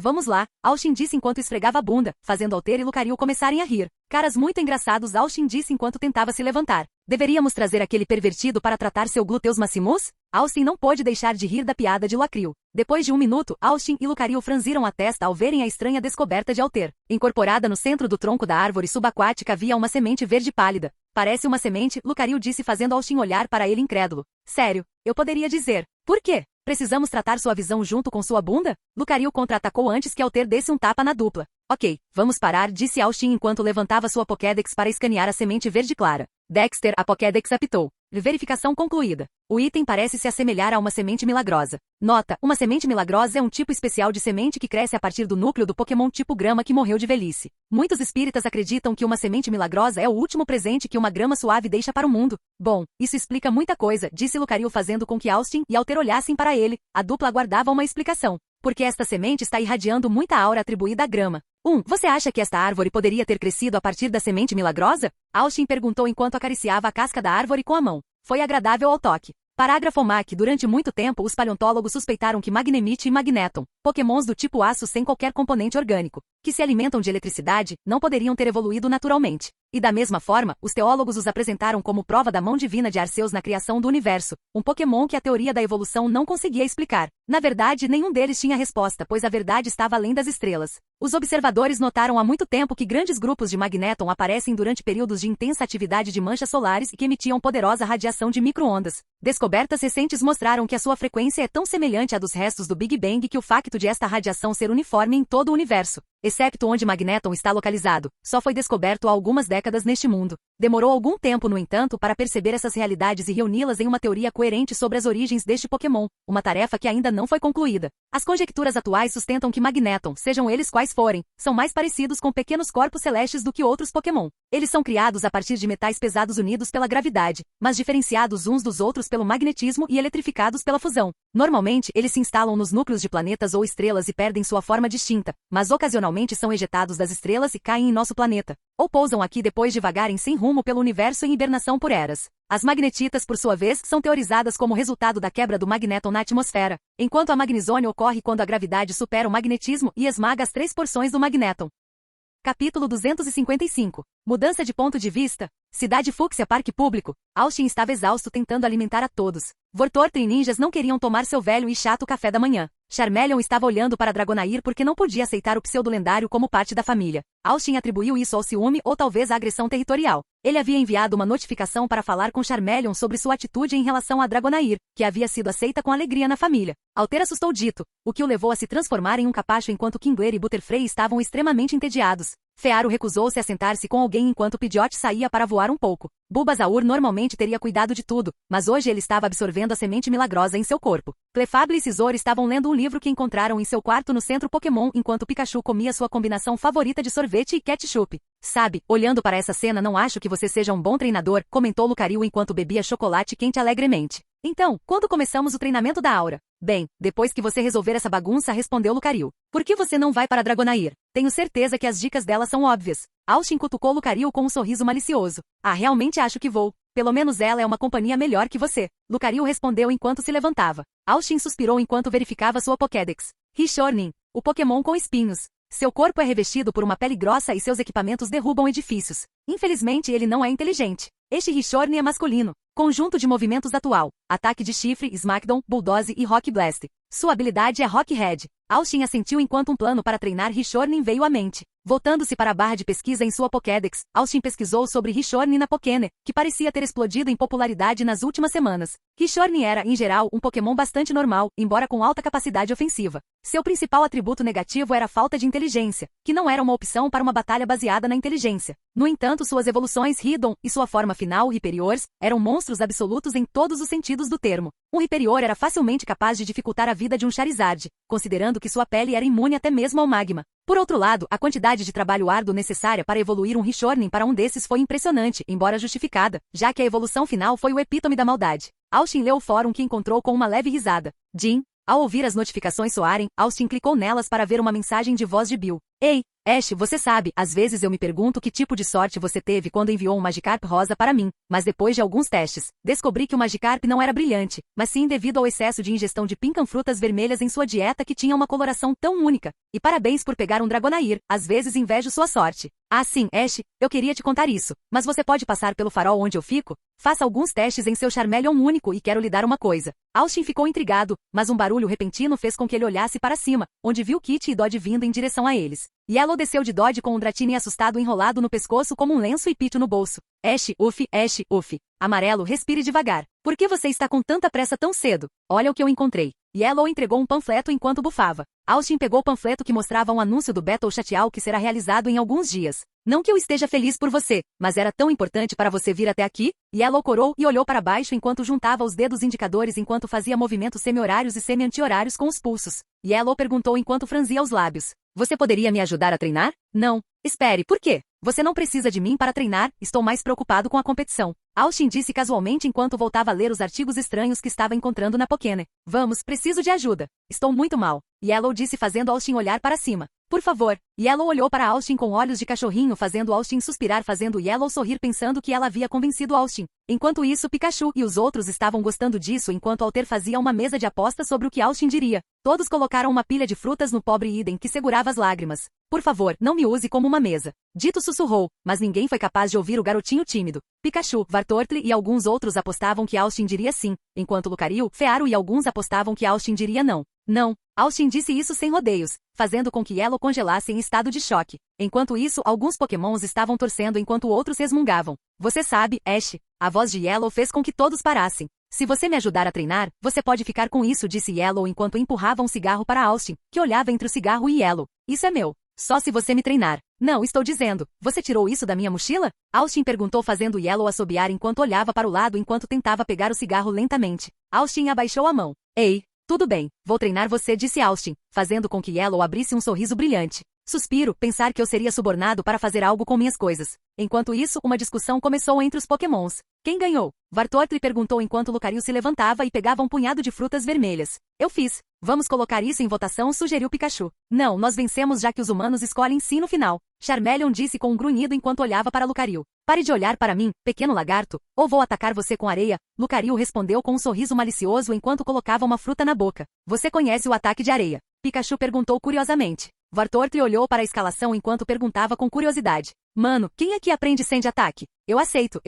Vamos lá, Austin disse enquanto esfregava a bunda, fazendo Alter e Lucario começarem a rir. Caras muito engraçados, Austin disse enquanto tentava se levantar. Deveríamos trazer aquele pervertido para tratar seu Gluteus Maximus? Austin não pôde deixar de rir da piada de Lucario. Depois de um minuto, Austin e Lucario franziram a testa ao verem a estranha descoberta de Alter. Incorporada no centro do tronco da árvore subaquática havia uma semente verde pálida. Parece uma semente, Lucario disse fazendo Austin olhar para ele incrédulo. Sério, eu poderia dizer. Por quê? Precisamos tratar sua visão junto com sua bunda? Lucario contra-atacou antes que Alter desse um tapa na dupla. Ok, vamos parar, disse Austin enquanto levantava sua Pokédex para escanear a semente verde clara. Dexter, a Pokédex apitou. Verificação concluída. O item parece se assemelhar a uma semente milagrosa. Nota, uma semente milagrosa é um tipo especial de semente que cresce a partir do núcleo do Pokémon tipo grama que morreu de velhice. Muitos espíritas acreditam que uma semente milagrosa é o último presente que uma grama suave deixa para o mundo. Bom, isso explica muita coisa, disse Lucario fazendo com que Austin e Alter olhassem para ele. A dupla aguardava uma explicação. Porque esta semente está irradiando muita aura atribuída à grama. Você acha que esta árvore poderia ter crescido a partir da semente milagrosa? Austin perguntou enquanto acariciava a casca da árvore com a mão. Foi agradável ao toque. Parágrafo MAC. Durante muito tempo os paleontólogos suspeitaram que Magnemite e Magneton, pokémons do tipo aço sem qualquer componente orgânico, que se alimentam de eletricidade, não poderiam ter evoluído naturalmente. E da mesma forma, os teólogos os apresentaram como prova da mão divina de Arceus na criação do universo, um pokémon que a teoria da evolução não conseguia explicar. Na verdade, nenhum deles tinha resposta, pois a verdade estava além das estrelas. Os observadores notaram há muito tempo que grandes grupos de Magneton aparecem durante períodos de intensa atividade de manchas solares e que emitiam poderosa radiação de micro-ondas. Descobertas recentes mostraram que a sua frequência é tão semelhante à dos restos do Big Bang que o facto de esta radiação ser uniforme em todo o universo, excepto onde Magneton está localizado, só foi descoberto há algumas décadas neste mundo. Demorou algum tempo, no entanto, para perceber essas realidades e reuni-las em uma teoria coerente sobre as origens deste Pokémon, uma tarefa que ainda não foi concluída. As conjecturas atuais sustentam que Magneton, sejam eles quais forem, são mais parecidos com pequenos corpos celestes do que outros Pokémon. Eles são criados a partir de metais pesados unidos pela gravidade, mas diferenciados uns dos outros pelo magnetismo e eletrificados pela fusão. Normalmente, eles se instalam nos núcleos de planetas ou estrelas e perdem sua forma distinta, mas ocasionalmente são ejetados das estrelas e caem em nosso planeta, ou pousam aqui depois de vagarem sem rumo pelo universo em hibernação por eras. As magnetitas, por sua vez, são teorizadas como resultado da quebra do magnéton na atmosfera, enquanto a magnezone ocorre quando a gravidade supera o magnetismo e esmaga as 3 porções do magnéton. Capítulo 255. Mudança de ponto de vista. Cidade Fúcsia Parque Público. Austin estava exausto tentando alimentar a todos. Vortortre e ninjas não queriam tomar seu velho e chato café da manhã. Charmeleon estava olhando para Dragonair porque não podia aceitar o pseudo-lendário como parte da família. Austin atribuiu isso ao ciúme ou talvez à agressão territorial. Ele havia enviado uma notificação para falar com Charmeleon sobre sua atitude em relação a Dragonair, que havia sido aceita com alegria na família. Alter assustou dito, o que o levou a se transformar em um capacho enquanto Kingler e Butterfree estavam extremamente entediados. Fearo recusou-se a sentar-se com alguém enquanto Pidgeot saía para voar um pouco. Bulbasaur normalmente teria cuidado de tudo, mas hoje ele estava absorvendo a semente milagrosa em seu corpo. Clefable e Scizor estavam lendo um livro que encontraram em seu quarto no centro Pokémon enquanto Pikachu comia sua combinação favorita de sorvete e ketchup. Sabe, olhando para essa cena não acho que você seja um bom treinador, comentou Lucario enquanto bebia chocolate quente alegremente. Então, quando começamos o treinamento da Aura? Bem, depois que você resolver essa bagunça, respondeu Lucario. Por que você não vai para Dragonair? Tenho certeza que as dicas dela são óbvias. Austin cutucou Lucario com um sorriso malicioso. Realmente acho que vou. Pelo menos ela é uma companhia melhor que você. Lucario respondeu enquanto se levantava. Austin suspirou enquanto verificava sua Pokédex. Rishornin, o Pokémon com espinhos. Seu corpo é revestido por uma pele grossa e seus equipamentos derrubam edifícios. Infelizmente ele não é inteligente. Este Rishornin é masculino. Conjunto de movimentos atual. Ataque de chifre, Smackdown, Bulldoze e Rock Blast. Sua habilidade é Rock Head. Austin assentiu enquanto um plano para treinar Rishornin veio à mente. Voltando-se para a barra de pesquisa em sua Pokédex, Austin pesquisou sobre Rishornin na Pokéne, que parecia ter explodido em popularidade nas últimas semanas. Rishornin era, em geral, um Pokémon bastante normal, embora com alta capacidade ofensiva. Seu principal atributo negativo era a falta de inteligência, que não era uma opção para uma batalha baseada na inteligência. No entanto, suas evoluções Hiddon e sua forma final Hyperiors eram monstros absolutos em todos os sentidos do termo. Um Hyperior era facilmente capaz de dificultar a vida de um Charizard, considerando que sua pele era imune até mesmo ao magma. Por outro lado, a quantidade de trabalho árduo necessária para evoluir um Rishornin para um desses foi impressionante, embora justificada, já que a evolução final foi o epítome da maldade. Austin leu o fórum que encontrou com uma leve risada. Jim. Ao ouvir as notificações soarem, Austin clicou nelas para ver uma mensagem de voz de Bill. Ei, Ash, você sabe, às vezes eu me pergunto que tipo de sorte você teve quando enviou um Magikarp rosa para mim, mas depois de alguns testes, descobri que o Magikarp não era brilhante, mas sim devido ao excesso de ingestão de frutas vermelhas em sua dieta que tinha uma coloração tão única. E parabéns por pegar um Dragonair, às vezes invejo sua sorte. Ah sim, Ash, eu queria te contar isso, mas você pode passar pelo farol onde eu fico? Faça alguns testes em seu Charmeleon único e quero lhe dar uma coisa. Austin ficou intrigado, mas um barulho repentino fez com que ele olhasse para cima, onde viu Kitty e Dodge vindo em direção a eles. Yellow desceu de Dodge com um Dratini assustado enrolado no pescoço como um lenço e Pito no bolso. Ash, uff. Amarelo, respire devagar. Por que você está com tanta pressa tão cedo? Olha o que eu encontrei. Yellow entregou um panfleto enquanto bufava. Austin pegou o panfleto que mostrava um anúncio do Battle Chatial que será realizado em alguns dias. Não que eu esteja feliz por você, mas era tão importante para você vir até aqui? Yellow corou e olhou para baixo enquanto juntava os dedos indicadores enquanto fazia movimentos semi-horários e semi-anti-horários com os pulsos. Yellow perguntou enquanto franzia os lábios. Você poderia me ajudar a treinar? Não. Espere, por quê? Você não precisa de mim para treinar, estou mais preocupado com a competição. Austin disse casualmente enquanto voltava a ler os artigos estranhos que estava encontrando na Pokéne. Vamos, preciso de ajuda. Estou muito mal. Yellow disse fazendo Austin olhar para cima. Por favor. Yellow olhou para Austin com olhos de cachorrinho fazendo Austin suspirar fazendo Yellow sorrir pensando que ela havia convencido Austin. Enquanto isso Pikachu e os outros estavam gostando disso enquanto Alter fazia uma mesa de aposta sobre o que Austin diria. Todos colocaram uma pilha de frutas no pobre Eden que segurava as lágrimas. Por favor, não me use como uma mesa. Dito sussurrou, mas ninguém foi capaz de ouvir o garotinho tímido. Pikachu, Vartortle e alguns outros apostavam que Austin diria sim, enquanto Lucario, Fearu e alguns apostavam que Austin diria não. Não. Austin disse isso sem rodeios, fazendo com que Yellow congelasse em estado de choque. Enquanto isso, alguns Pokémons estavam torcendo enquanto outros resmungavam. Você sabe, Ash. A voz de Yellow fez com que todos parassem. Se você me ajudar a treinar, você pode ficar com isso, disse Yellow enquanto empurrava um cigarro para Austin, que olhava entre o cigarro e Yellow. Isso é meu. Só se você me treinar. Não, estou dizendo. Você tirou isso da minha mochila? Austin perguntou fazendo Yellow assobiar enquanto olhava para o lado enquanto tentava pegar o cigarro lentamente. Austin abaixou a mão. Ei. Tudo bem, vou treinar você, disse Austin, fazendo com que Yellow abrisse um sorriso brilhante. Suspiro, pensar que eu seria subornado para fazer algo com minhas coisas. Enquanto isso, uma discussão começou entre os Pokémons. Quem ganhou? Vartortle perguntou enquanto Lucario se levantava e pegava um punhado de frutas vermelhas. Eu fiz. Vamos colocar isso em votação, sugeriu Pikachu. Não, nós vencemos já que os humanos escolhem sim no final. Charmeleon disse com um grunhido enquanto olhava para Lucario. Pare de olhar para mim, pequeno lagarto, ou vou atacar você com areia. Lucario respondeu com um sorriso malicioso enquanto colocava uma fruta na boca. Você conhece o ataque de areia? Pikachu perguntou curiosamente. Vartortle olhou para a escalação enquanto perguntava com curiosidade. Mano, quem aqui aprende sem de ataque? Eu aceito.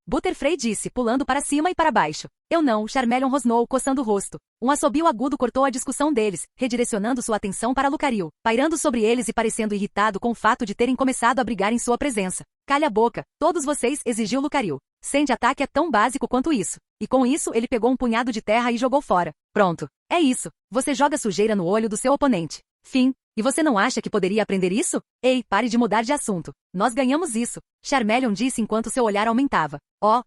Butterfree disse, pulando para cima e para baixo. Eu não, Charmeleon rosnou, coçando o rosto. Um assobio agudo cortou a discussão deles, redirecionando sua atenção para Lucario, pairando sobre eles e parecendo irritado com o fato de terem começado a brigar em sua presença. Calha a boca, todos vocês, exigiu Lucario. Sem de ataque é tão básico quanto isso. E com isso ele pegou um punhado de terra e jogou fora. Pronto. É isso. Você joga sujeira no olho do seu oponente. Fim. E você não acha que poderia aprender isso? Ei, pare de mudar de assunto. Nós ganhamos isso. Charmeleon disse enquanto seu olhar aumentava.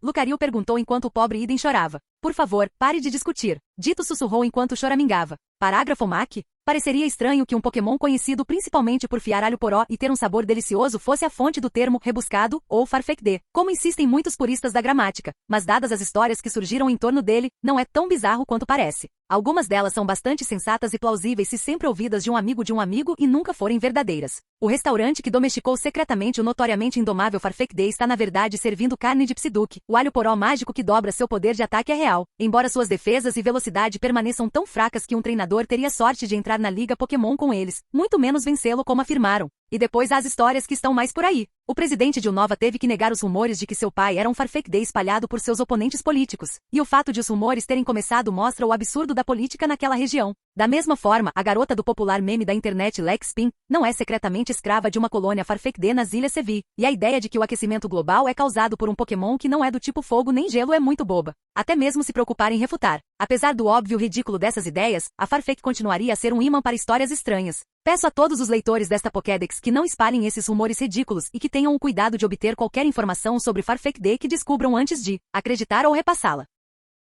Lucario perguntou enquanto o pobre Eden chorava. Por favor, pare de discutir. Dito sussurrou enquanto choramingava. Parágrafo Mac? Pareceria estranho que um Pokémon conhecido principalmente por fiar alho poró e ter um sabor delicioso fosse a fonte do termo rebuscado ou farfetch'd, como insistem muitos puristas da gramática, mas dadas as histórias que surgiram em torno dele, não é tão bizarro quanto parece. Algumas delas são bastante sensatas e plausíveis se sempre ouvidas de um amigo e nunca forem verdadeiras. O restaurante que domesticou secretamente o notoriamente indomável Farfetch'd está na verdade servindo carne de Psyduck, o alho poró mágico que dobra seu poder de ataque é real, embora suas defesas e velocidade permaneçam tão fracas que um treinador teria sorte de entrar na liga Pokémon com eles, muito menos vencê-lo como afirmaram. E depois há as histórias que estão mais por aí. O presidente de Unova teve que negar os rumores de que seu pai era um Farfetch'd espalhado por seus oponentes políticos, e o fato de os rumores terem começado mostra o absurdo da política naquela região. Da mesma forma, a garota do popular meme da internet Lex Spin não é secretamente escrava de uma colônia Farfetch'd nas Ilhas Sevi, e a ideia de que o aquecimento global é causado por um Pokémon que não é do tipo fogo nem gelo é muito boba. Até mesmo se preocupar em refutar. Apesar do óbvio ridículo dessas ideias, a Farfetch continuaria a ser um imã para histórias estranhas. Peço a todos os leitores desta Pokédex que não espalhem esses rumores ridículos e que tenham o cuidado de obter qualquer informação sobre Farfetch'd que descubram antes de acreditar ou repassá-la.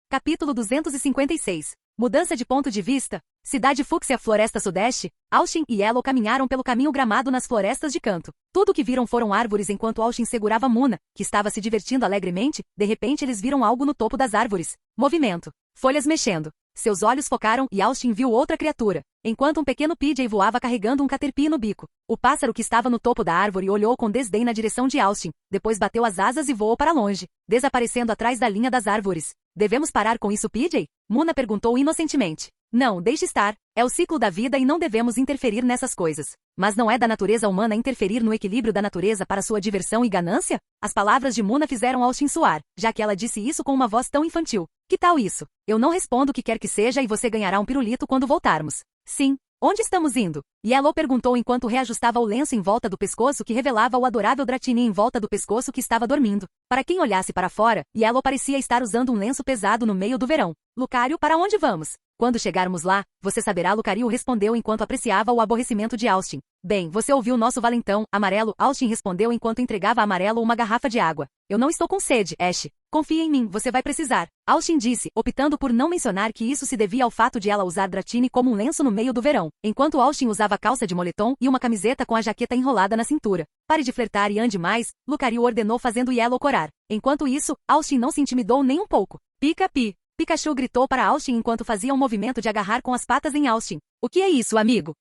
Capítulo 256. Mudança de ponto de vista. Cidade Fúcsia, Floresta Sudeste. Austin e Yellow caminharam pelo caminho gramado nas florestas de canto. Tudo o que viram foram árvores enquanto Austin segurava Muna, que estava se divertindo alegremente. De repente eles viram algo no topo das árvores. Movimento. Folhas mexendo. Seus olhos focaram e Austin viu outra criatura, enquanto um pequeno PJ voava carregando um caterpie no bico. O pássaro que estava no topo da árvore olhou com desdém na direção de Austin, depois bateu as asas e voou para longe, desaparecendo atrás da linha das árvores. Devemos parar com isso, PJ? Muna perguntou inocentemente. Não, deixe estar. É o ciclo da vida e não devemos interferir nessas coisas. Mas não é da natureza humana interferir no equilíbrio da natureza para sua diversão e ganância? As palavras de Muna fizeram Austin suar, já que ela disse isso com uma voz tão infantil. Que tal isso? Eu não respondo o que quer que seja e você ganhará um pirulito quando voltarmos. Sim. Onde estamos indo? Yellow perguntou enquanto reajustava o lenço em volta do pescoço que revelava o adorável Dratini em volta do pescoço que estava dormindo. Para quem olhasse para fora, Yellow parecia estar usando um lenço pesado no meio do verão. Lucario, para onde vamos? Quando chegarmos lá, você saberá, Lucario respondeu enquanto apreciava o aborrecimento de Austin. Bem, você ouviu nosso valentão, Amarelo, Austin respondeu enquanto entregava a Amarelo uma garrafa de água. Eu não estou com sede, Ash. Confia em mim, você vai precisar. Austin disse, optando por não mencionar que isso se devia ao fato de ela usar Dratini como um lenço no meio do verão, enquanto Austin usava calça de moletom e uma camiseta com a jaqueta enrolada na cintura. Pare de flertar e ande mais, Lucario ordenou fazendo Yellow corar. Enquanto isso, Austin não se intimidou nem um pouco. Pica-pi. Pikachu gritou para Austin enquanto fazia um movimento de agarrar com as patas em Austin. O que é isso, amigo?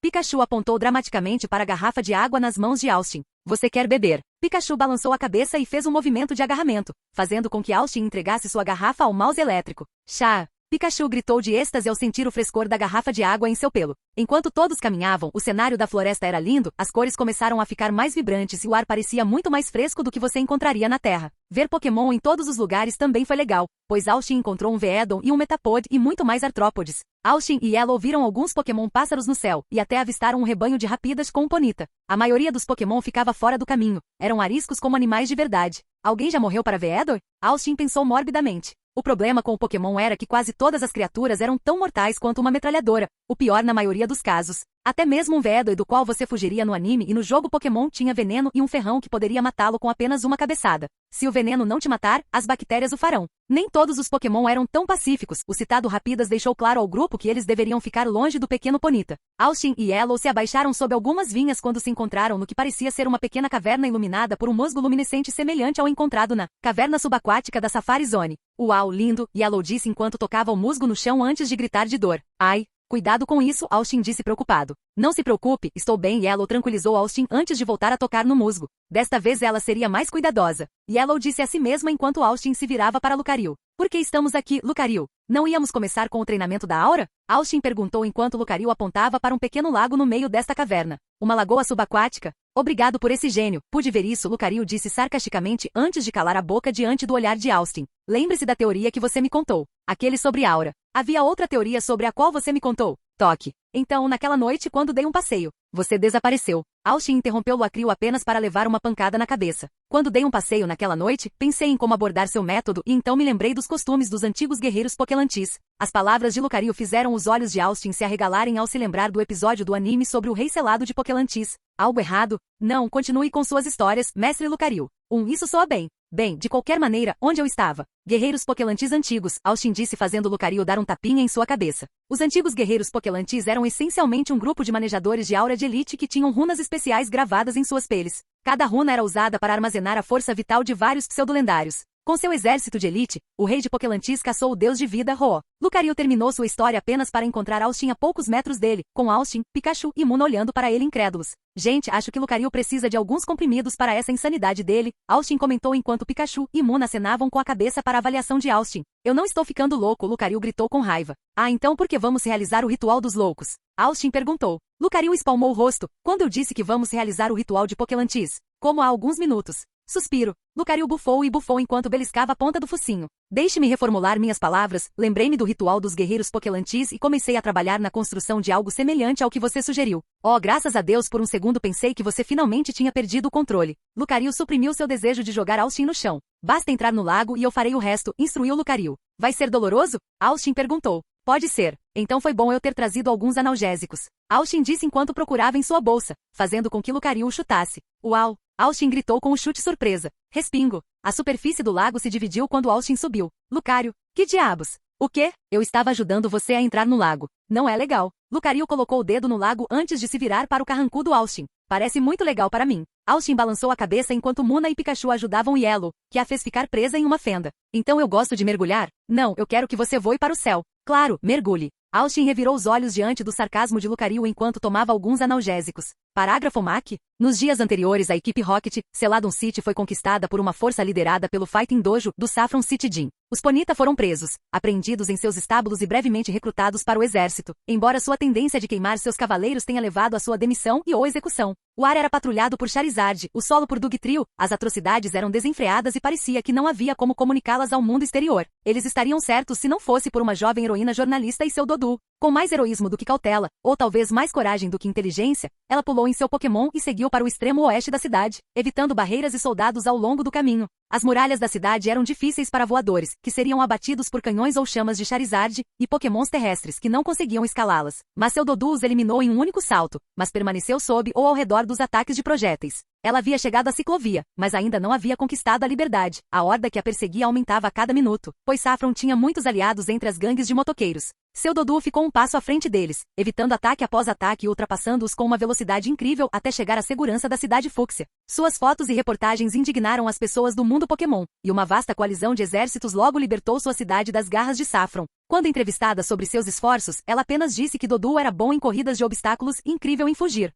Pikachu apontou dramaticamente para a garrafa de água nas mãos de Austin. Você quer beber? Pikachu balançou a cabeça e fez um movimento de agarramento, fazendo com que Austin entregasse sua garrafa ao mouse elétrico. Chá! Pikachu gritou de êxtase ao sentir o frescor da garrafa de água em seu pelo. Enquanto todos caminhavam, o cenário da floresta era lindo, as cores começaram a ficar mais vibrantes e o ar parecia muito mais fresco do que você encontraria na Terra. Ver Pokémon em todos os lugares também foi legal, pois Austin encontrou um Veedon e um Metapod e muito mais artrópodes. Austin e Yellow viram alguns Pokémon pássaros no céu, e até avistaram um rebanho de rapidas com um Ponyta. A maioria dos Pokémon ficava fora do caminho, eram ariscos como animais de verdade. Alguém já morreu para Veedon? Austin pensou morbidamente. O problema com o Pokémon era que quase todas as criaturas eram tão mortais quanto uma metralhadora, o pior na maioria dos casos. Até mesmo um Veedon do qual você fugiria no anime e no jogo Pokémon tinha veneno e um ferrão que poderia matá-lo com apenas uma cabeçada. Se o veneno não te matar, as bactérias o farão. Nem todos os Pokémon eram tão pacíficos, o citado Rapidas deixou claro ao grupo que eles deveriam ficar longe do pequeno Ponyta. Austin e Yellow se abaixaram sob algumas vinhas quando se encontraram no que parecia ser uma pequena caverna iluminada por um musgo luminescente semelhante ao encontrado na caverna subaquática da Safari Zone. Uau, lindo, Yellow disse enquanto tocava o musgo no chão antes de gritar de dor. Ai! Cuidado com isso, Austin disse preocupado. Não se preocupe, estou bem, Yellow tranquilizou Austin antes de voltar a tocar no musgo. Desta vez ela seria mais cuidadosa. Yellow disse a si mesma enquanto Austin se virava para Lucario. Por que estamos aqui, Lucario? Não íamos começar com o treinamento da aura? Austin perguntou enquanto Lucario apontava para um pequeno lago no meio desta caverna. Uma lagoa subaquática? Obrigado por esse gênio. Pude ver isso, Lucario disse sarcasticamente antes de calar a boca diante do olhar de Austin. Lembre-se da teoria que você me contou. Aquele sobre aura. Havia outra teoria sobre a qual você me contou. Toque. Então, naquela noite quando dei um passeio, você desapareceu. Austin interrompeu Lucario apenas para levar uma pancada na cabeça. Quando dei um passeio naquela noite, pensei em como abordar seu método e então me lembrei dos costumes dos antigos guerreiros Pokélantis. As palavras de Lucario fizeram os olhos de Austin se arregalarem ao se lembrar do episódio do anime sobre o rei selado de Pokélantis. Algo errado? Não, continue com suas histórias, mestre Lucario. Isso soa bem. Bem, de qualquer maneira, onde eu estava? Guerreiros Pokélantis antigos, Austin disse fazendo Lucario dar um tapinha em sua cabeça. Os antigos guerreiros Pokélantis eram essencialmente um grupo de manejadores de aura de elite que tinham runas especiais gravadas em suas peles. Cada runa era usada para armazenar a força vital de vários pseudolendários. Com seu exército de elite, o rei de Pokélantis caçou o deus de vida, Ho. Lucario terminou sua história apenas para encontrar Austin a poucos metros dele, com Austin, Pikachu e Muna olhando para ele incrédulos. Gente, acho que Lucario precisa de alguns comprimidos para essa insanidade dele, Austin comentou enquanto Pikachu e Muna acenavam com a cabeça para a avaliação de Austin. Eu não estou ficando louco, Lucario gritou com raiva. Ah, então por que vamos realizar o ritual dos loucos? Austin perguntou. Lucario espalmou o rosto. Quando eu disse que vamos realizar o ritual de Pokélantis? Como há alguns minutos. Suspiro. Lucario bufou e bufou enquanto beliscava a ponta do focinho. Deixe-me reformular minhas palavras, lembrei-me do ritual dos guerreiros Pokélantis e comecei a trabalhar na construção de algo semelhante ao que você sugeriu. Oh, graças a Deus, por um segundo pensei que você finalmente tinha perdido o controle. Lucario suprimiu seu desejo de jogar Austin no chão. Basta entrar no lago e eu farei o resto, instruiu Lucario. Vai ser doloroso? Austin perguntou. Pode ser. Então foi bom eu ter trazido alguns analgésicos. Austin disse enquanto procurava em sua bolsa, fazendo com que Lucario o chutasse. Uau! Austin gritou com um chute surpresa. Respingo. A superfície do lago se dividiu quando Austin subiu. Lucario, que diabos? O quê? Eu estava ajudando você a entrar no lago. Não é legal. Lucario colocou o dedo no lago antes de se virar para o carrancudo Austin. Parece muito legal para mim. Austin balançou a cabeça enquanto Muna e Pikachu ajudavam Yellow, que a fez ficar presa em uma fenda. Então eu gosto de mergulhar? Não, eu quero que você voe para o céu. Claro, mergulhe. Austin revirou os olhos diante do sarcasmo de Lucario enquanto tomava alguns analgésicos. Parágrafo MAC. Nos dias anteriores, a equipe Rocket, Celadon City foi conquistada por uma força liderada pelo Fighting Dojo do Saffron City Gym. Os Ponyta foram presos, apreendidos em seus estábulos e brevemente recrutados para o exército, embora sua tendência de queimar seus cavaleiros tenha levado à sua demissão e ou execução. O ar era patrulhado por Charizard, o solo por Dugtrio, as atrocidades eram desenfreadas e parecia que não havia como comunicá-las ao mundo exterior. Eles estariam certos se não fosse por uma jovem heroína jornalista e seu Dodu. Com mais heroísmo do que cautela, ou talvez mais coragem do que inteligência, ela pulou em seu Pokémon e seguiu para o extremo oeste da cidade, evitando barreiras e soldados ao longo do caminho. As muralhas da cidade eram difíceis para voadores, que seriam abatidos por canhões ou chamas de Charizard, e Pokémons terrestres que não conseguiam escalá-las. Mas seu Dodu os eliminou em um único salto, mas permaneceu sob ou ao redor dos ataques de projéteis. Ela havia chegado à ciclovia, mas ainda não havia conquistado a liberdade. A horda que a perseguia aumentava a cada minuto, pois Saffron tinha muitos aliados entre as gangues de motoqueiros. Seu Dodu ficou um passo à frente deles, evitando ataque após ataque e ultrapassando-os com uma velocidade incrível até chegar à segurança da cidade fúcsia. Suas fotos e reportagens indignaram as pessoas do mundo Pokémon, e uma vasta coalizão de exércitos logo libertou sua cidade das garras de Saffron. Quando entrevistada sobre seus esforços, ela apenas disse que Dodu era bom em corridas de obstáculos e incrível em fugir.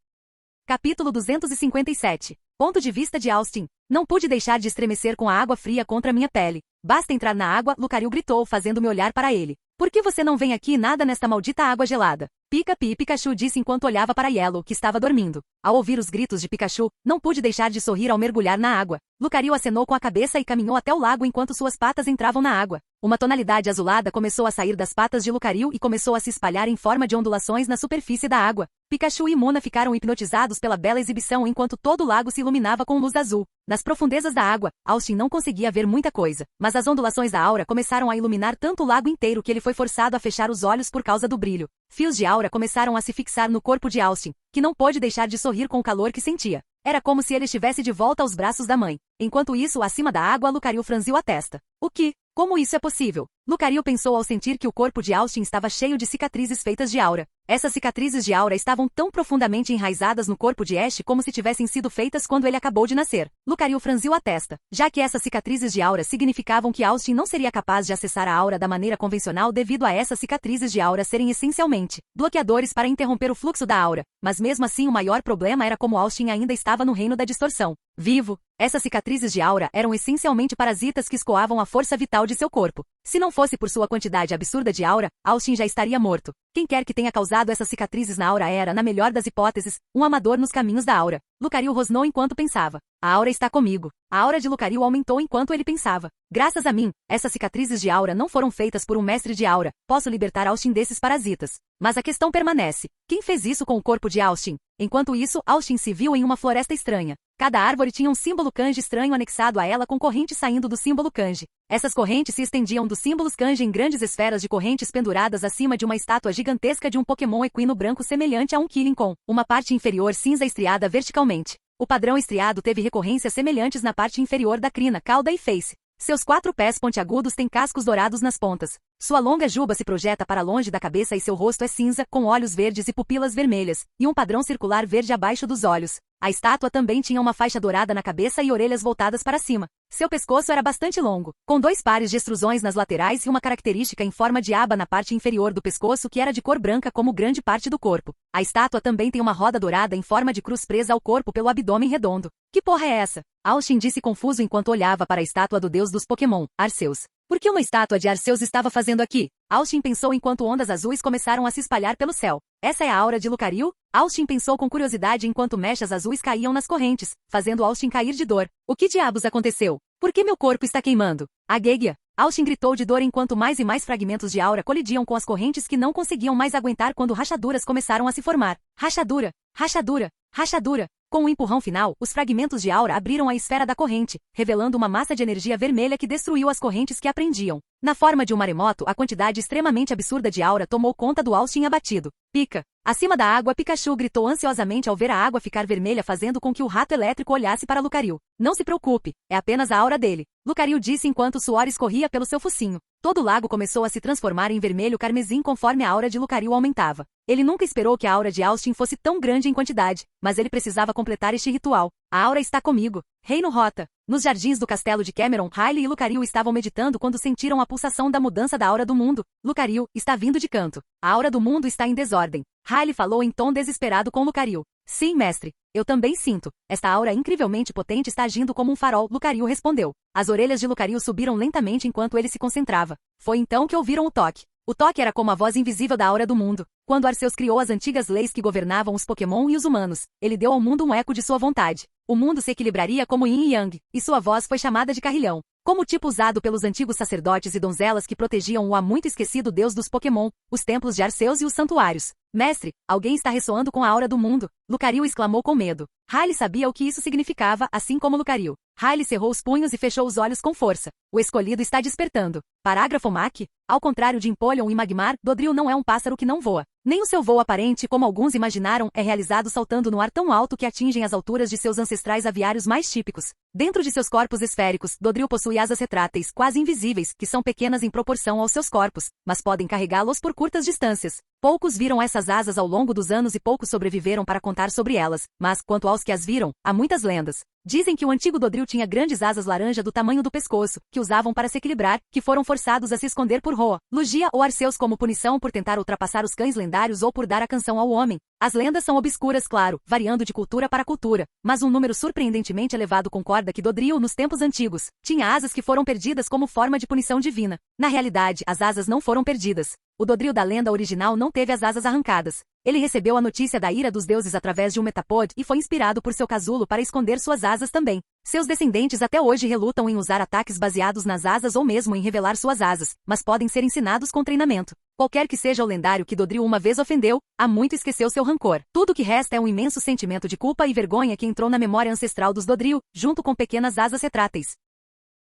Capítulo 257. Ponto de vista de Austin. Não pude deixar de estremecer com a água fria contra minha pele. Basta entrar na água, Lucario gritou, fazendo-me olhar para ele. Por que você não vem aqui e nada nesta maldita água gelada? Pikachu disse enquanto olhava para Yellow, que estava dormindo. Ao ouvir os gritos de Pikachu, não pude deixar de sorrir ao mergulhar na água. Lucario acenou com a cabeça e caminhou até o lago enquanto suas patas entravam na água. Uma tonalidade azulada começou a sair das patas de Lucario e começou a se espalhar em forma de ondulações na superfície da água. Pikachu e Muna ficaram hipnotizados pela bela exibição enquanto todo o lago se iluminava com luz azul. Nas profundezas da água, Austin não conseguia ver muita coisa, mas as ondulações da aura começaram a iluminar tanto o lago inteiro que ele foi forçado a fechar os olhos por causa do brilho. Fios de aura começaram a se fixar no corpo de Austin, que não pôde deixar de sorrir com o calor que sentia. Era como se ele estivesse de volta aos braços da mãe. Enquanto isso, acima da água, Lucario franziu a testa. O que? Como isso é possível? Lucario pensou ao sentir que o corpo de Austin estava cheio de cicatrizes feitas de aura. Essas cicatrizes de aura estavam tão profundamente enraizadas no corpo de Ash como se tivessem sido feitas quando ele acabou de nascer. Lucario franziu a testa, já que essas cicatrizes de aura significavam que Austin não seria capaz de acessar a aura da maneira convencional devido a essas cicatrizes de aura serem essencialmente bloqueadores para interromper o fluxo da aura. Mas mesmo assim o maior problema era como Austin ainda estava no reino da distorção. Vivo. Essas cicatrizes de aura eram essencialmente parasitas que escoavam a força vital de seu corpo. Se não fosse por sua quantidade absurda de aura, Austin já estaria morto. Quem quer que tenha causado essas cicatrizes na aura era, na melhor das hipóteses, um amador nos caminhos da aura. Lucario rosnou enquanto pensava. A aura está comigo. A aura de Lucario aumentou enquanto ele pensava. Graças a mim, essas cicatrizes de aura não foram feitas por um mestre de aura. Posso libertar Austin desses parasitas. Mas a questão permanece. Quem fez isso com o corpo de Austin? Enquanto isso, Austin se viu em uma floresta estranha. Cada árvore tinha um símbolo kanji estranho anexado a ela com correntes saindo do símbolo kanji. Essas correntes se estendiam dos símbolos kanji em grandes esferas de correntes penduradas acima de uma estátua gigantesca de um Pokémon equino branco semelhante a um Killing com uma parte inferior cinza estriada verticalmente. O padrão estriado teve recorrências semelhantes na parte inferior da crina, cauda e face. Seus 4 pés pontiagudos têm cascos dourados nas pontas. Sua longa juba se projeta para longe da cabeça e seu rosto é cinza, com olhos verdes e pupilas vermelhas, e um padrão circular verde abaixo dos olhos. A estátua também tinha uma faixa dourada na cabeça e orelhas voltadas para cima. Seu pescoço era bastante longo, com 2 pares de extrusões nas laterais e uma característica em forma de aba na parte inferior do pescoço que era de cor branca como grande parte do corpo. A estátua também tem uma roda dourada em forma de cruz presa ao corpo pelo abdômen redondo. Que porra é essa? Austin disse confuso enquanto olhava para a estátua do deus dos Pokémon, Arceus. Por que uma estátua de Arceus estava fazendo aqui? Austin pensou enquanto ondas azuis começaram a se espalhar pelo céu. Essa é a aura de Lucario? Austin pensou com curiosidade enquanto mechas azuis caíam nas correntes, fazendo Austin cair de dor. O que diabos aconteceu? Por que meu corpo está queimando? Agegia! Austin gritou de dor enquanto mais e mais fragmentos de aura colidiam com as correntes que não conseguiam mais aguentar quando rachaduras começaram a se formar. Rachadura! Rachadura! Rachadura! Com um empurrão final, os fragmentos de aura abriram a esfera da corrente, revelando uma massa de energia vermelha que destruiu as correntes que a prendiam. Na forma de um maremoto, a quantidade extremamente absurda de aura tomou conta do Austin abatido. Pica! Acima da água, Pikachu gritou ansiosamente ao ver a água ficar vermelha, fazendo com que o rato elétrico olhasse para Lucario. Não se preocupe, é apenas a aura dele, Lucario disse enquanto o suor escorria pelo seu focinho. Todo o lago começou a se transformar em vermelho carmesim conforme a aura de Lucario aumentava. Ele nunca esperou que a aura de Austin fosse tão grande em quantidade, mas ele precisava completar este ritual. A aura está comigo. Reino Rota. Nos jardins do castelo de Cameron, Riley e Lucario estavam meditando quando sentiram a pulsação da mudança da aura do mundo. Lucario está vindo de canto. A aura do mundo está em desordem. Riley falou em tom desesperado com Lucario. Sim, mestre. Eu também sinto. Esta aura incrivelmente potente está agindo como um farol, Lucario respondeu. As orelhas de Lucario subiram lentamente enquanto ele se concentrava. Foi então que ouviram o toque. O toque era como a voz invisível da aura do mundo. Quando Arceus criou as antigas leis que governavam os Pokémon e os humanos, ele deu ao mundo um eco de sua vontade. O mundo se equilibraria como Yin e Yang, e sua voz foi chamada de carrilhão. Como o tipo usado pelos antigos sacerdotes e donzelas que protegiam o há muito esquecido deus dos Pokémon, os templos de Arceus e os santuários. Mestre, alguém está ressoando com a aura do mundo, Lucario exclamou com medo. Riley sabia o que isso significava, assim como Lucario. Riley cerrou os punhos e fechou os olhos com força. O escolhido está despertando. Parágrafo MAC. Ao contrário de Empoleon e Magmar, Dodrio não é um pássaro que não voa. Nem o seu voo aparente, como alguns imaginaram, é realizado saltando no ar tão alto que atingem as alturas de seus ancestrais aviários mais típicos. Dentro de seus corpos esféricos, Dodrio possui asas retráteis, quase invisíveis, que são pequenas em proporção aos seus corpos, mas podem carregá-los por curtas distâncias. Poucos viram essas asas ao longo dos anos e poucos sobreviveram para contar sobre elas, mas, quanto aos que as viram, há muitas lendas. Dizem que o antigo Dodrio tinha grandes asas laranja do tamanho do pescoço, que usavam para se equilibrar, que foram forçados a se esconder por Roa, Lugia ou Arceus como punição por tentar ultrapassar os cães lendários ou por dar a canção ao homem. As lendas são obscuras, claro, variando de cultura para cultura, mas um número surpreendentemente elevado concorda que Dodrio, nos tempos antigos, tinha asas que foram perdidas como forma de punição divina. Na realidade, as asas não foram perdidas. O Dodrio da lenda original não teve as asas arrancadas. Ele recebeu a notícia da ira dos deuses através de um Metapod e foi inspirado por seu casulo para esconder suas asas também. Seus descendentes até hoje relutam em usar ataques baseados nas asas ou mesmo em revelar suas asas, mas podem ser ensinados com treinamento. Qualquer que seja o lendário que Dodrio uma vez ofendeu, há muito esqueceu seu rancor. Tudo o que resta é um imenso sentimento de culpa e vergonha que entrou na memória ancestral dos Dodrio, junto com pequenas asas retráteis.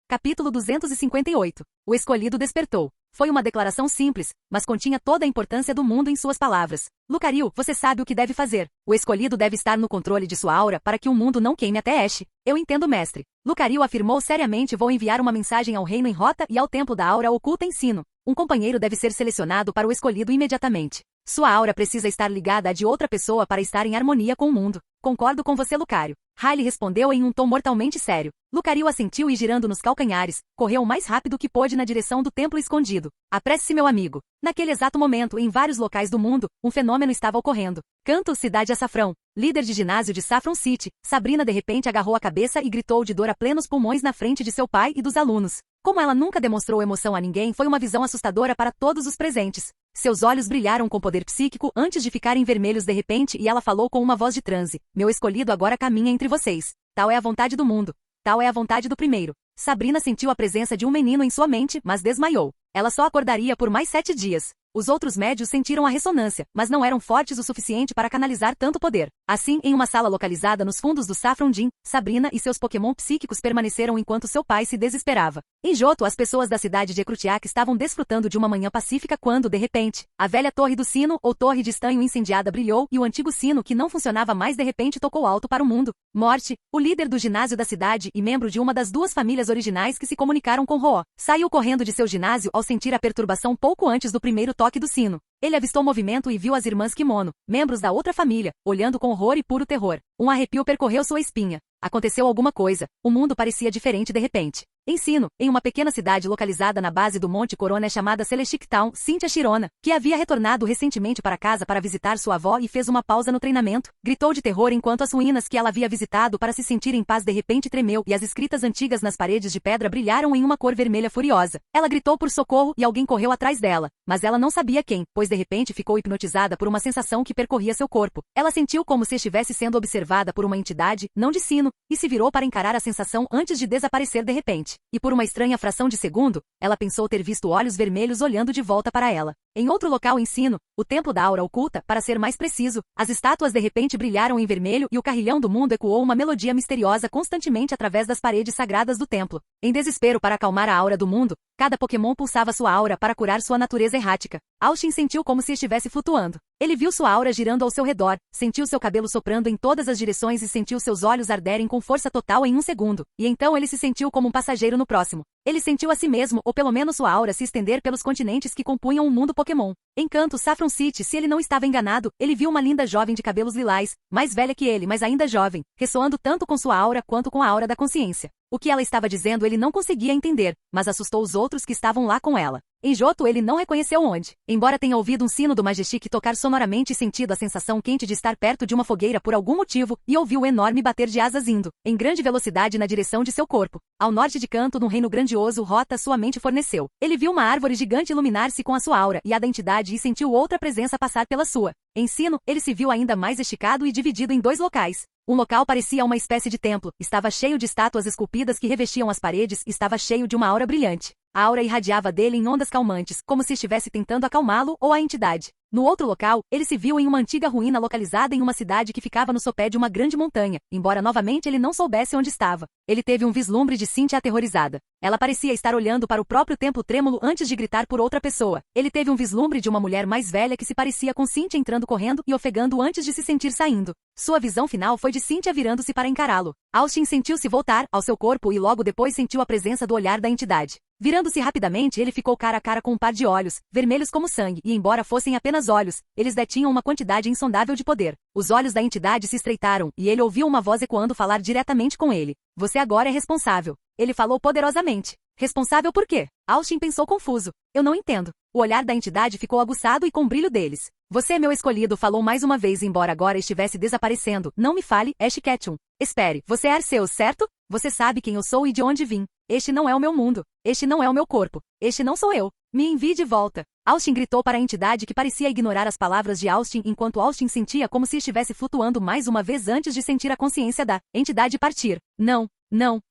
Capítulo 258. O escolhido despertou. Foi uma declaração simples, mas continha toda a importância do mundo em suas palavras. Lucario, você sabe o que deve fazer. O escolhido deve estar no controle de sua aura para que o mundo não queime até Ash. Eu entendo, mestre. Lucario afirmou seriamente. Vou enviar uma mensagem ao Reino em Rota e ao Templo da Aura Oculta em Sino. Um companheiro deve ser selecionado para o escolhido imediatamente. Sua aura precisa estar ligada à de outra pessoa para estar em harmonia com o mundo. Concordo com você, Lucario. Riley respondeu em um tom mortalmente sério. Lucario assentiu e, girando nos calcanhares, correu o mais rápido que pôde na direção do templo escondido. Apresse-se, meu amigo. Naquele exato momento, em vários locais do mundo, um fenômeno estava ocorrendo. Canto, cidade Açafrão. Líder de ginásio de Saffron City, Sabrina de repente agarrou a cabeça e gritou de dor a plenos pulmões na frente de seu pai e dos alunos. Como ela nunca demonstrou emoção a ninguém, foi uma visão assustadora para todos os presentes. Seus olhos brilharam com poder psíquico antes de ficarem vermelhos de repente e ela falou com uma voz de transe. Meu escolhido agora caminha entre vocês. Tal é a vontade do mundo. Tal é a vontade do primeiro. Sabrina sentiu a presença de um menino em sua mente, mas desmaiou. Ela só acordaria por mais 7 dias. Os outros médios sentiram a ressonância, mas não eram fortes o suficiente para canalizar tanto poder. Assim, em uma sala localizada nos fundos do Saffron Gym, Sabrina e seus Pokémon psíquicos permaneceram enquanto seu pai se desesperava. Em Johto, as pessoas da cidade de Ecrutiak estavam desfrutando de uma manhã pacífica quando, de repente, a velha torre do sino, ou torre de estanho incendiada brilhou e o antigo sino que não funcionava mais de repente tocou alto para o mundo. Morte, o líder do ginásio da cidade e membro de uma das 2 famílias originais que se comunicaram com Roó, saiu correndo de seu ginásio ao sentir a perturbação pouco antes do primeiro toque do sino. Ele avistou o movimento e viu as irmãs Kimono, membros da outra família, olhando com horror e puro terror. Um arrepio percorreu sua espinha. Aconteceu alguma coisa. O mundo parecia diferente de repente. Em Sino, em uma pequena cidade localizada na base do Monte Corona chamada Celestic Town, Cynthia Chirona, que havia retornado recentemente para casa para visitar sua avó e fez uma pausa no treinamento, gritou de terror enquanto as ruínas que ela havia visitado para se sentir em paz de repente tremeu e as escritas antigas nas paredes de pedra brilharam em uma cor vermelha furiosa. Ela gritou por socorro e alguém correu atrás dela, mas ela não sabia quem, pois de repente ficou hipnotizada por uma sensação que percorria seu corpo. Ela sentiu como se estivesse sendo observada por uma entidade, não de Sino, e se virou para encarar a sensação antes de desaparecer de repente. E por uma estranha fração de segundo, ela pensou ter visto olhos vermelhos olhando de volta para ela. Em outro local em Sino, o templo da aura oculta, para ser mais preciso, as estátuas de repente brilharam em vermelho e o carrilhão do mundo ecoou uma melodia misteriosa constantemente através das paredes sagradas do templo. Em desespero para acalmar a aura do mundo, Cada Pokémon pulsava sua aura para curar sua natureza errática. Austin sentiu como se estivesse flutuando. Ele viu sua aura girando ao seu redor, sentiu seu cabelo soprando em todas as direções e sentiu seus olhos arderem com força total em um segundo. E então ele se sentiu como um passageiro no próximo. Ele sentiu a si mesmo, ou pelo menos sua aura, se estender pelos continentes que compunham o mundo Pokémon. Em Kanto, Saffron City, se ele não estava enganado, ele viu uma linda jovem de cabelos lilás, mais velha que ele, mas ainda jovem, ressoando tanto com sua aura quanto com a aura da consciência. O que ela estava dizendo ele não conseguia entender, mas assustou os outros que estavam lá com ela. Em Johto ele não reconheceu onde. Embora tenha ouvido um sino do Majestic tocar sonoramente e sentido a sensação quente de estar perto de uma fogueira por algum motivo, e ouviu o enorme bater de asas indo, em grande velocidade na direção de seu corpo. Ao norte de Kanto, num reino grandioso, rota sua mente forneceu. Ele viu uma árvore gigante iluminar-se com a sua aura e a da entidade e sentiu outra presença passar pela sua. Em Sinnoh, ele se viu ainda mais esticado e dividido em dois locais. Um local parecia uma espécie de templo, estava cheio de estátuas esculpidas que revestiam as paredes e estava cheio de uma aura brilhante. A aura irradiava dele em ondas calmantes, como se estivesse tentando acalmá-lo ou a entidade. No outro local, ele se viu em uma antiga ruína localizada em uma cidade que ficava no sopé de uma grande montanha, embora novamente ele não soubesse onde estava. Ele teve um vislumbre de Cynthia aterrorizada. Ela parecia estar olhando para o próprio templo trêmulo antes de gritar por outra pessoa. Ele teve um vislumbre de uma mulher mais velha que se parecia com Cynthia entrando correndo e ofegando antes de se sentir saindo. Sua visão final foi de Cynthia virando-se para encará-lo. Austin sentiu-se voltar ao seu corpo e logo depois sentiu a presença do olhar da entidade. Virando-se rapidamente, ele ficou cara a cara com um par de olhos, vermelhos como sangue, e embora fossem apenas olhos, eles detinham uma quantidade insondável de poder. Os olhos da entidade se estreitaram, e ele ouviu uma voz ecoando falar diretamente com ele. Você agora é responsável. Ele falou poderosamente. Responsável por quê? Austin pensou confuso. Eu não entendo. O olhar da entidade ficou aguçado e com o brilho deles. Você é meu escolhido, falou mais uma vez, embora agora estivesse desaparecendo. Não me fale, Ash Ketchum. Espere, você é Arceus, certo? Você sabe quem eu sou e de onde vim. Este não é o meu mundo. Este não é o meu corpo. Este não sou eu. Me envie de volta. Austin gritou para a entidade que parecia ignorar as palavras de Austin enquanto Austin sentia como se estivesse flutuando mais uma vez antes de sentir a consciência da entidade partir. Não, não.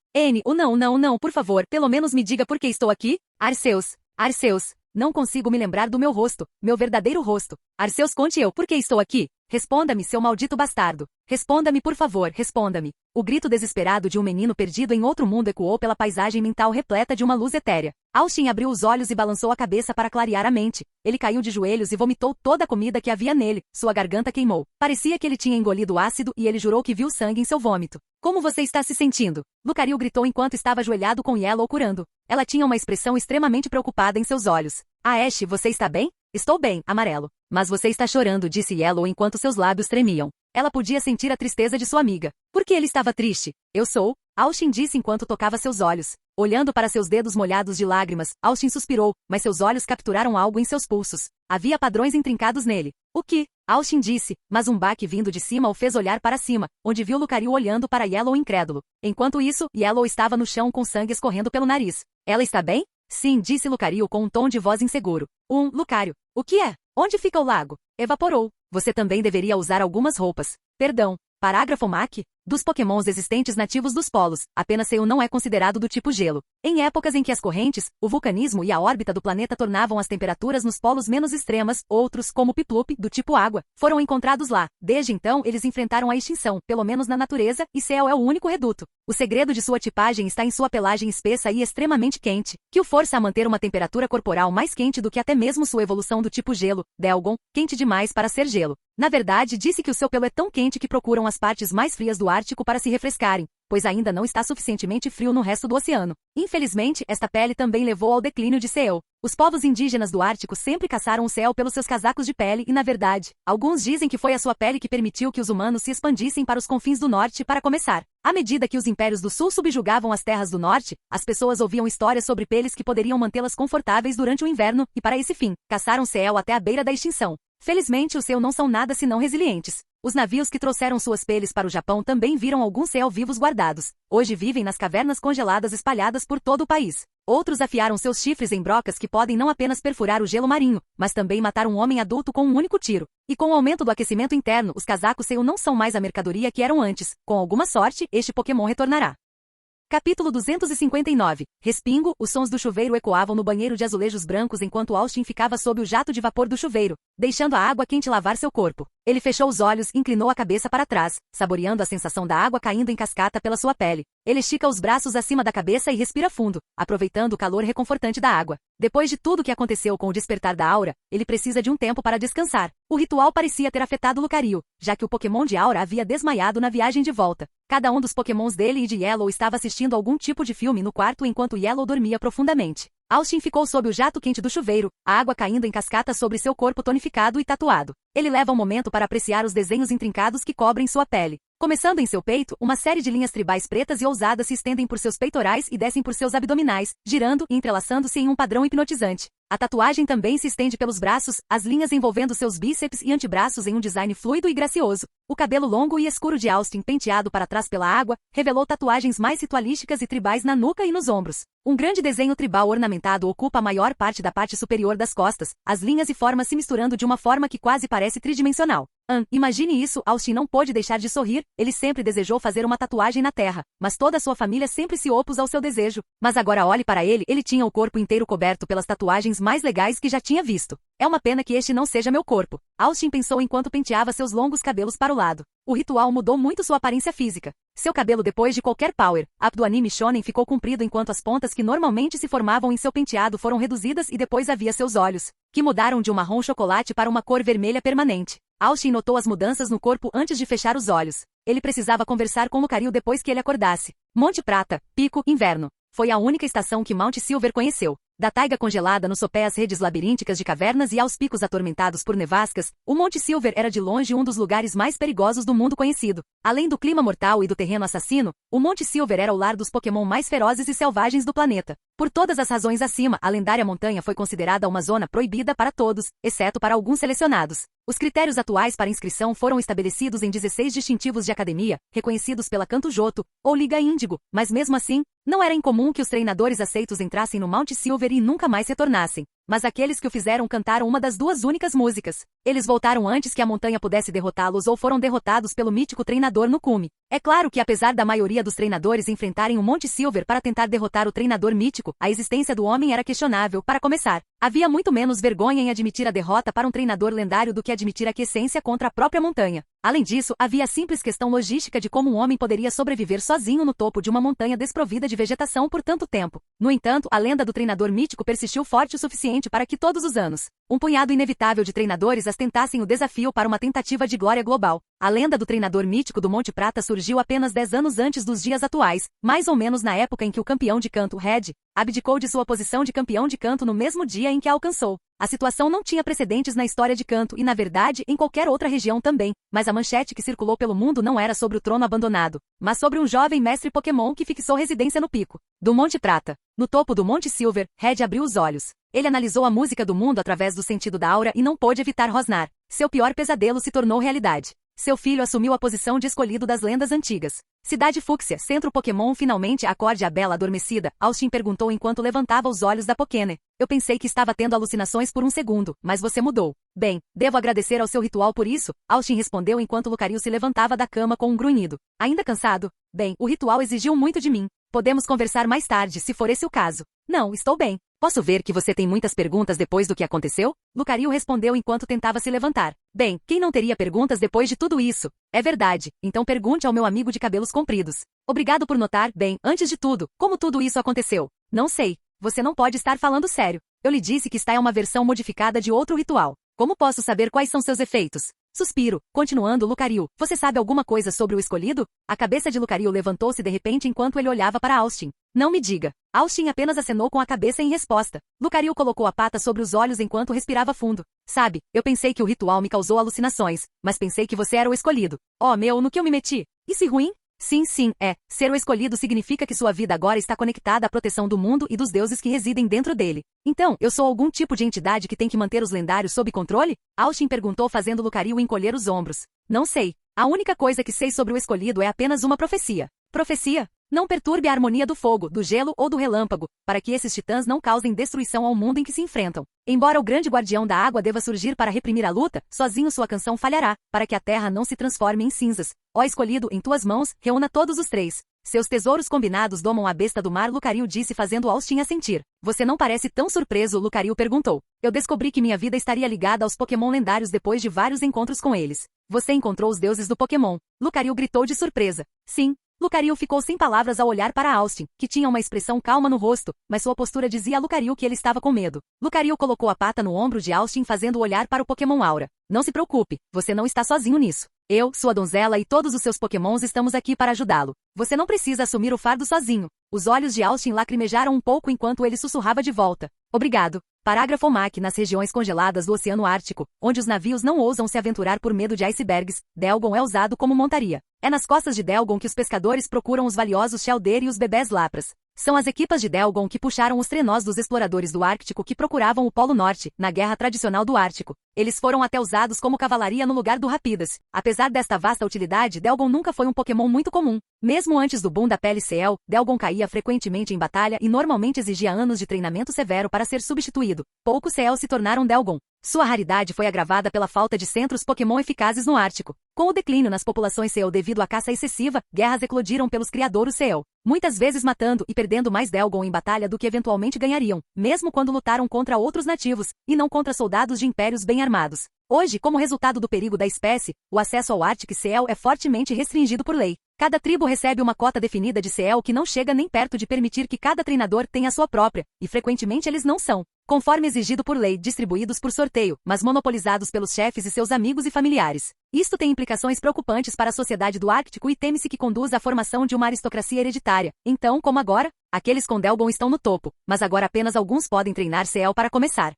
Não, por favor, pelo menos me diga por que estou aqui. Arceus. Arceus. Não consigo me lembrar do meu rosto, meu verdadeiro rosto. Arceus, conte eu por que estou aqui. Responda-me, seu maldito bastardo. Responda-me, por favor, responda-me. O grito desesperado de um menino perdido em outro mundo ecoou pela paisagem mental repleta de uma luz etérea. Austin abriu os olhos e balançou a cabeça para clarear a mente. Ele caiu de joelhos e vomitou toda a comida que havia nele. Sua garganta queimou. Parecia que ele tinha engolido ácido e ele jurou que viu sangue em seu vômito. Como você está se sentindo? Lucario gritou enquanto estava ajoelhado com Yellow curando. Ela tinha uma expressão extremamente preocupada em seus olhos. Ash, você está bem? Estou bem, Amarelo. Mas você está chorando, disse Yellow enquanto seus lábios tremiam. Ela podia sentir a tristeza de sua amiga. Por que ele estava triste? Eu sou, Austin disse enquanto tocava seus olhos. Olhando para seus dedos molhados de lágrimas, Austin suspirou, mas seus olhos capturaram algo em seus pulsos. Havia padrões intrincados nele. O que? Austin disse, mas um baque vindo de cima o fez olhar para cima, onde viu Lucario olhando para Yellow incrédulo. Enquanto isso, Yellow estava no chão com sangue escorrendo pelo nariz. Ela está bem? Sim, disse Lucario com um tom de voz inseguro. Lucario. O que é? Onde fica o lago? Evaporou. Você também deveria usar algumas roupas. Perdão. Parágrafo MAC. Dos pokémons existentes nativos dos polos, apenas Seu não é considerado do tipo gelo. Em épocas em que as correntes, o vulcanismo e a órbita do planeta tornavam as temperaturas nos polos menos extremas, outros, como Piplup, do tipo água, foram encontrados lá. Desde então, eles enfrentaram a extinção, pelo menos na natureza, e Seu é o único reduto. O segredo de sua tipagem está em sua pelagem espessa e extremamente quente, que o força a manter uma temperatura corporal mais quente do que até mesmo sua evolução do tipo gelo, Delgon, quente demais para ser gelo. Na verdade, disse que o seu pelo é tão quente que procuram as partes mais frias do Ártico para se refrescarem, pois ainda não está suficientemente frio no resto do oceano. Infelizmente, esta pele também levou ao declínio de Seu. Os povos indígenas do Ártico sempre caçaram o céu pelos seus casacos de pele e, na verdade, alguns dizem que foi a sua pele que permitiu que os humanos se expandissem para os confins do norte para começar. À medida que os impérios do sul subjugavam as terras do norte, as pessoas ouviam histórias sobre peles que poderiam mantê-las confortáveis durante o inverno e, para esse fim, caçaram Seu até a beira da extinção. Felizmente, os Seu não são nada senão resilientes. Os navios que trouxeram suas peles para o Japão também viram alguns Seu vivos guardados. Hoje vivem nas cavernas congeladas espalhadas por todo o país. Outros afiaram seus chifres em brocas que podem não apenas perfurar o gelo marinho, mas também matar um homem adulto com um único tiro. E com o aumento do aquecimento interno, os casacos Seu não são mais a mercadoria que eram antes. Com alguma sorte, este Pokémon retornará. Capítulo 259. Respingo, os sons do chuveiro ecoavam no banheiro de azulejos brancos enquanto Austin ficava sob o jato de vapor do chuveiro, deixando a água quente lavar seu corpo. Ele fechou os olhos e inclinou a cabeça para trás, saboreando a sensação da água caindo em cascata pela sua pele. Ele estica os braços acima da cabeça e respira fundo, aproveitando o calor reconfortante da água. Depois de tudo o que aconteceu com o despertar da Aura, ele precisa de um tempo para descansar. O ritual parecia ter afetado Lucario, já que o Pokémon de Aura havia desmaiado na viagem de volta. Cada um dos Pokémons dele e de Yellow estava assistindo algum tipo de filme no quarto enquanto Yellow dormia profundamente. Austin ficou sob o jato quente do chuveiro, a água caindo em cascata sobre seu corpo tonificado e tatuado. Ele leva um momento para apreciar os desenhos intrincados que cobrem sua pele. Começando em seu peito, uma série de linhas tribais pretas e ousadas se estendem por seus peitorais e descem por seus abdominais, girando e entrelaçando-se em um padrão hipnotizante. A tatuagem também se estende pelos braços, as linhas envolvendo seus bíceps e antebraços em um design fluido e gracioso. O cabelo longo e escuro de Austin, penteado para trás pela água, revelou tatuagens mais ritualísticas e tribais na nuca e nos ombros. Um grande desenho tribal ornamentado ocupa a maior parte da parte superior das costas, as linhas e formas se misturando de uma forma que quase parece tridimensional. Imagine isso, Austin não pôde deixar de sorrir, ele sempre desejou fazer uma tatuagem na terra, mas toda a sua família sempre se opôs ao seu desejo. Mas agora olhe para ele, ele tinha o corpo inteiro coberto pelas tatuagens mais legais que já tinha visto. É uma pena que este não seja meu corpo, Austin pensou enquanto penteava seus longos cabelos para o lado. O ritual mudou muito sua aparência física. Seu cabelo depois de qualquer power-up do anime shonen ficou comprido enquanto as pontas que normalmente se formavam em seu penteado foram reduzidas e depois havia seus olhos, que mudaram de um marrom chocolate para uma cor vermelha permanente. Austin notou as mudanças no corpo antes de fechar os olhos. Ele precisava conversar com Lucario depois que ele acordasse. Monte Prata, Pico, Inverno. Foi a única estação que Mount Silver conheceu. Da taiga congelada no sopé às redes labirínticas de cavernas e aos picos atormentados por nevascas, o Monte Silver era de longe um dos lugares mais perigosos do mundo conhecido. Além do clima mortal e do terreno assassino, o Monte Silver era o lar dos Pokémon mais ferozes e selvagens do planeta. Por todas as razões acima, a lendária montanha foi considerada uma zona proibida para todos, exceto para alguns selecionados. Os critérios atuais para inscrição foram estabelecidos em 16 distintivos de academia, reconhecidos pela Kanto Joto, ou Liga Índigo, mas mesmo assim, não era incomum que os treinadores aceitos entrassem no Mount Silver e nunca mais retornassem. Mas aqueles que o fizeram cantaram uma das duas únicas músicas. Eles voltaram antes que a montanha pudesse derrotá-los ou foram derrotados pelo mítico treinador no cume. É claro que apesar da maioria dos treinadores enfrentarem o Monte Silver para tentar derrotar o treinador mítico, a existência do homem era questionável, para começar. Havia muito menos vergonha em admitir a derrota para um treinador lendário do que admitir a quiescência contra a própria montanha. Além disso, havia a simples questão logística de como um homem poderia sobreviver sozinho no topo de uma montanha desprovida de vegetação por tanto tempo. No entanto, a lenda do treinador mítico persistiu forte o suficiente para que todos os anos, um punhado inevitável de treinadores tentassem o desafio para uma tentativa de glória global. A lenda do treinador mítico do Monte Prata surgiu apenas 10 anos antes dos dias atuais, mais ou menos na época em que o campeão de Kanto, Red, abdicou de sua posição de campeão de Kanto no mesmo dia em que a alcançou. A situação não tinha precedentes na história de Kanto e, na verdade, em qualquer outra região também, mas a manchete que circulou pelo mundo não era sobre o trono abandonado, mas sobre um jovem mestre Pokémon que fixou residência no pico do Monte Prata. No topo do Monte Silver, Red abriu os olhos. Ele analisou a música do mundo através do sentido da aura e não pôde evitar rosnar. Seu pior pesadelo se tornou realidade. Seu filho assumiu a posição de escolhido das lendas antigas. Cidade Fúcsia, centro Pokémon finalmente acorde a bela adormecida, Austin perguntou enquanto levantava os olhos da Pokéne. Eu pensei que estava tendo alucinações por um segundo, mas você mudou. Bem, devo agradecer ao seu ritual por isso, Austin respondeu enquanto Lucario se levantava da cama com um grunhido. Ainda cansado? Bem, o ritual exigiu muito de mim. Podemos conversar mais tarde, se for esse o caso. Não, estou bem. Posso ver que você tem muitas perguntas depois do que aconteceu? Lucario respondeu enquanto tentava se levantar. Bem, quem não teria perguntas depois de tudo isso? É verdade, então pergunte ao meu amigo de cabelos compridos. Obrigado por notar, bem, antes de tudo, como tudo isso aconteceu. Não sei, você não pode estar falando sério. Eu lhe disse que está é uma versão modificada de outro ritual. Como posso saber quais são seus efeitos? Suspiro. Continuando, Lucario, você sabe alguma coisa sobre o escolhido? A cabeça de Lucario levantou-se de repente enquanto ele olhava para Austin. Não me diga. Austin apenas acenou com a cabeça em resposta. Lucario colocou a pata sobre os olhos enquanto respirava fundo. Sabe, eu pensei que o ritual me causou alucinações, mas pensei que você era o escolhido. Oh meu, no que eu me meti? Isso é ruim? Sim, é. Ser o escolhido significa que sua vida agora está conectada à proteção do mundo e dos deuses que residem dentro dele. Então, eu sou algum tipo de entidade que tem que manter os lendários sob controle? Austin perguntou fazendo Lucario encolher os ombros. Não sei. A única coisa que sei sobre o escolhido é apenas uma profecia. Profecia? Não perturbe a harmonia do fogo, do gelo ou do relâmpago, para que esses titãs não causem destruição ao mundo em que se enfrentam. Embora o grande guardião da água deva surgir para reprimir a luta, sozinho sua canção falhará, para que a terra não se transforme em cinzas. Ó escolhido, em tuas mãos, reúna todos os três. Seus tesouros combinados domam a besta do mar, Lucario disse, fazendo Austin assentir. Você não parece tão surpreso, Lucario perguntou. Eu descobri que minha vida estaria ligada aos Pokémon lendários depois de vários encontros com eles. Você encontrou os deuses do Pokémon. Lucario gritou de surpresa. Sim. Lucario ficou sem palavras ao olhar para Austin, que tinha uma expressão calma no rosto, mas sua postura dizia a Lucario que ele estava com medo. Lucario colocou a pata no ombro de Austin, fazendo-o olhar para o Pokémon Aura. Não se preocupe, você não está sozinho nisso. Eu, sua donzela e todos os seus Pokémons estamos aqui para ajudá-lo. Você não precisa assumir o fardo sozinho. Os olhos de Austin lacrimejaram um pouco enquanto ele sussurrava de volta. Obrigado. Parágrafo MAC. Nas regiões congeladas do Oceano Ártico, onde os navios não ousam se aventurar por medo de icebergs, Delgon é usado como montaria. É nas costas de Delgon que os pescadores procuram os valiosos Shelder e os bebês Lapras. São as equipas de Delgon que puxaram os trenós dos exploradores do Ártico que procuravam o Polo Norte, na guerra tradicional do Ártico. Eles foram até usados como cavalaria no lugar do Rapidas. Apesar desta vasta utilidade, Delgon nunca foi um Pokémon muito comum. Mesmo antes do boom da pele Ciel, Delgon caía frequentemente em batalha e normalmente exigia anos de treinamento severo para ser substituído. Poucos Ciel se tornaram Delgon. Sua raridade foi agravada pela falta de centros Pokémon eficazes no Ártico. Com o declínio nas populações Ciel devido à caça excessiva, guerras eclodiram pelos criadouros Ciel, muitas vezes matando e perdendo mais Delgon em batalha do que eventualmente ganhariam, mesmo quando lutaram contra outros nativos, e não contra soldados de impérios bem armados. Hoje, como resultado do perigo da espécie, o acesso ao Arctic Ciel é fortemente restringido por lei. Cada tribo recebe uma cota definida de Ciel que não chega nem perto de permitir que cada treinador tenha a sua própria, e frequentemente eles não são, conforme exigido por lei, distribuídos por sorteio, mas monopolizados pelos chefes e seus amigos e familiares. Isto tem implicações preocupantes para a sociedade do Ártico e teme-se que conduza à formação de uma aristocracia hereditária. Então, como agora, aqueles com Delgon estão no topo, mas agora apenas alguns podem treinar Ciel para começar.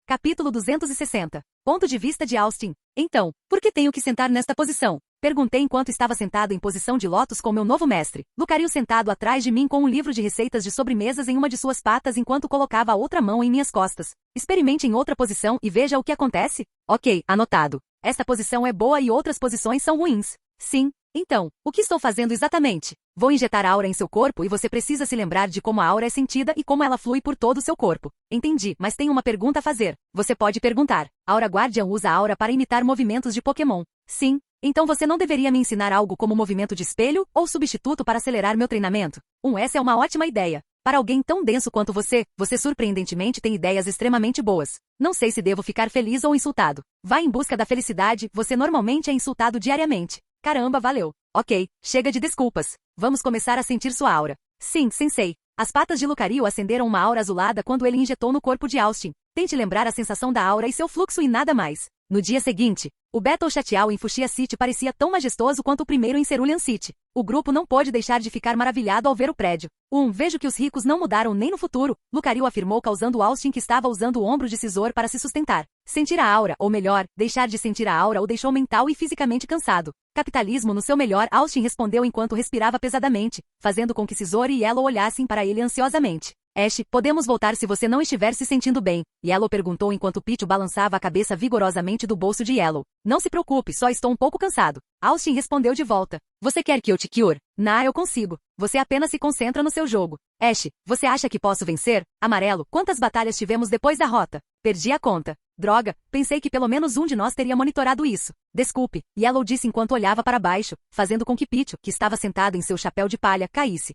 Capítulo 260. Ponto de vista de Austin. Então, por que tenho que sentar nesta posição? Perguntei enquanto estava sentado em posição de lótus com meu novo mestre. Lucario sentado atrás de mim com um livro de receitas de sobremesas em uma de suas patas enquanto colocava a outra mão em minhas costas. Experimente em outra posição e veja o que acontece. Ok, anotado. Esta posição é boa e outras posições são ruins. Sim. Então, o que estou fazendo exatamente? Vou injetar aura em seu corpo e você precisa se lembrar de como a aura é sentida e como ela flui por todo o seu corpo. Entendi, mas tenho uma pergunta a fazer. Você pode perguntar. Aura Guardian usa a aura para imitar movimentos de Pokémon. Sim. Então você não deveria me ensinar algo como movimento de espelho ou substituto para acelerar meu treinamento? Essa é uma ótima ideia. Para alguém tão denso quanto você surpreendentemente tem ideias extremamente boas. Não sei se devo ficar feliz ou insultado. Vá em busca da felicidade, você normalmente é insultado diariamente. Caramba, valeu. Ok, chega de desculpas. Vamos começar a sentir sua aura. Sim, sensei. As patas de Lucario acenderam uma aura azulada quando ele injetou no corpo de Austin. Tente lembrar a sensação da aura e seu fluxo e nada mais. No dia seguinte, o Battle Chatial em Fuchsia City parecia tão majestoso quanto o primeiro em Cerulean City. O grupo não pôde deixar de ficar maravilhado ao ver o prédio. Vejo que os ricos não mudaram nem no futuro, Lucario afirmou causando Austin que estava usando o ombro de Scizor para se sustentar. Sentir a aura, ou melhor, deixar de sentir a aura o deixou mental e fisicamente cansado. Capitalismo no seu melhor, Austin respondeu enquanto respirava pesadamente, fazendo com que Scizor e Yellow olhassem para ele ansiosamente. Ash, podemos voltar se você não estiver se sentindo bem, Yellow perguntou enquanto Pichu balançava a cabeça vigorosamente do bolso de Yellow. Não se preocupe, só estou um pouco cansado. Austin respondeu de volta. Você quer que eu te cure? Eu consigo. Você apenas se concentra no seu jogo. Ash, você acha que posso vencer? Amarelo, quantas batalhas tivemos depois da rota? Perdi a conta. Droga, pensei que pelo menos um de nós teria monitorado isso. Desculpe, Yellow disse enquanto olhava para baixo, fazendo com que Pichu, que estava sentado em seu chapéu de palha, caísse.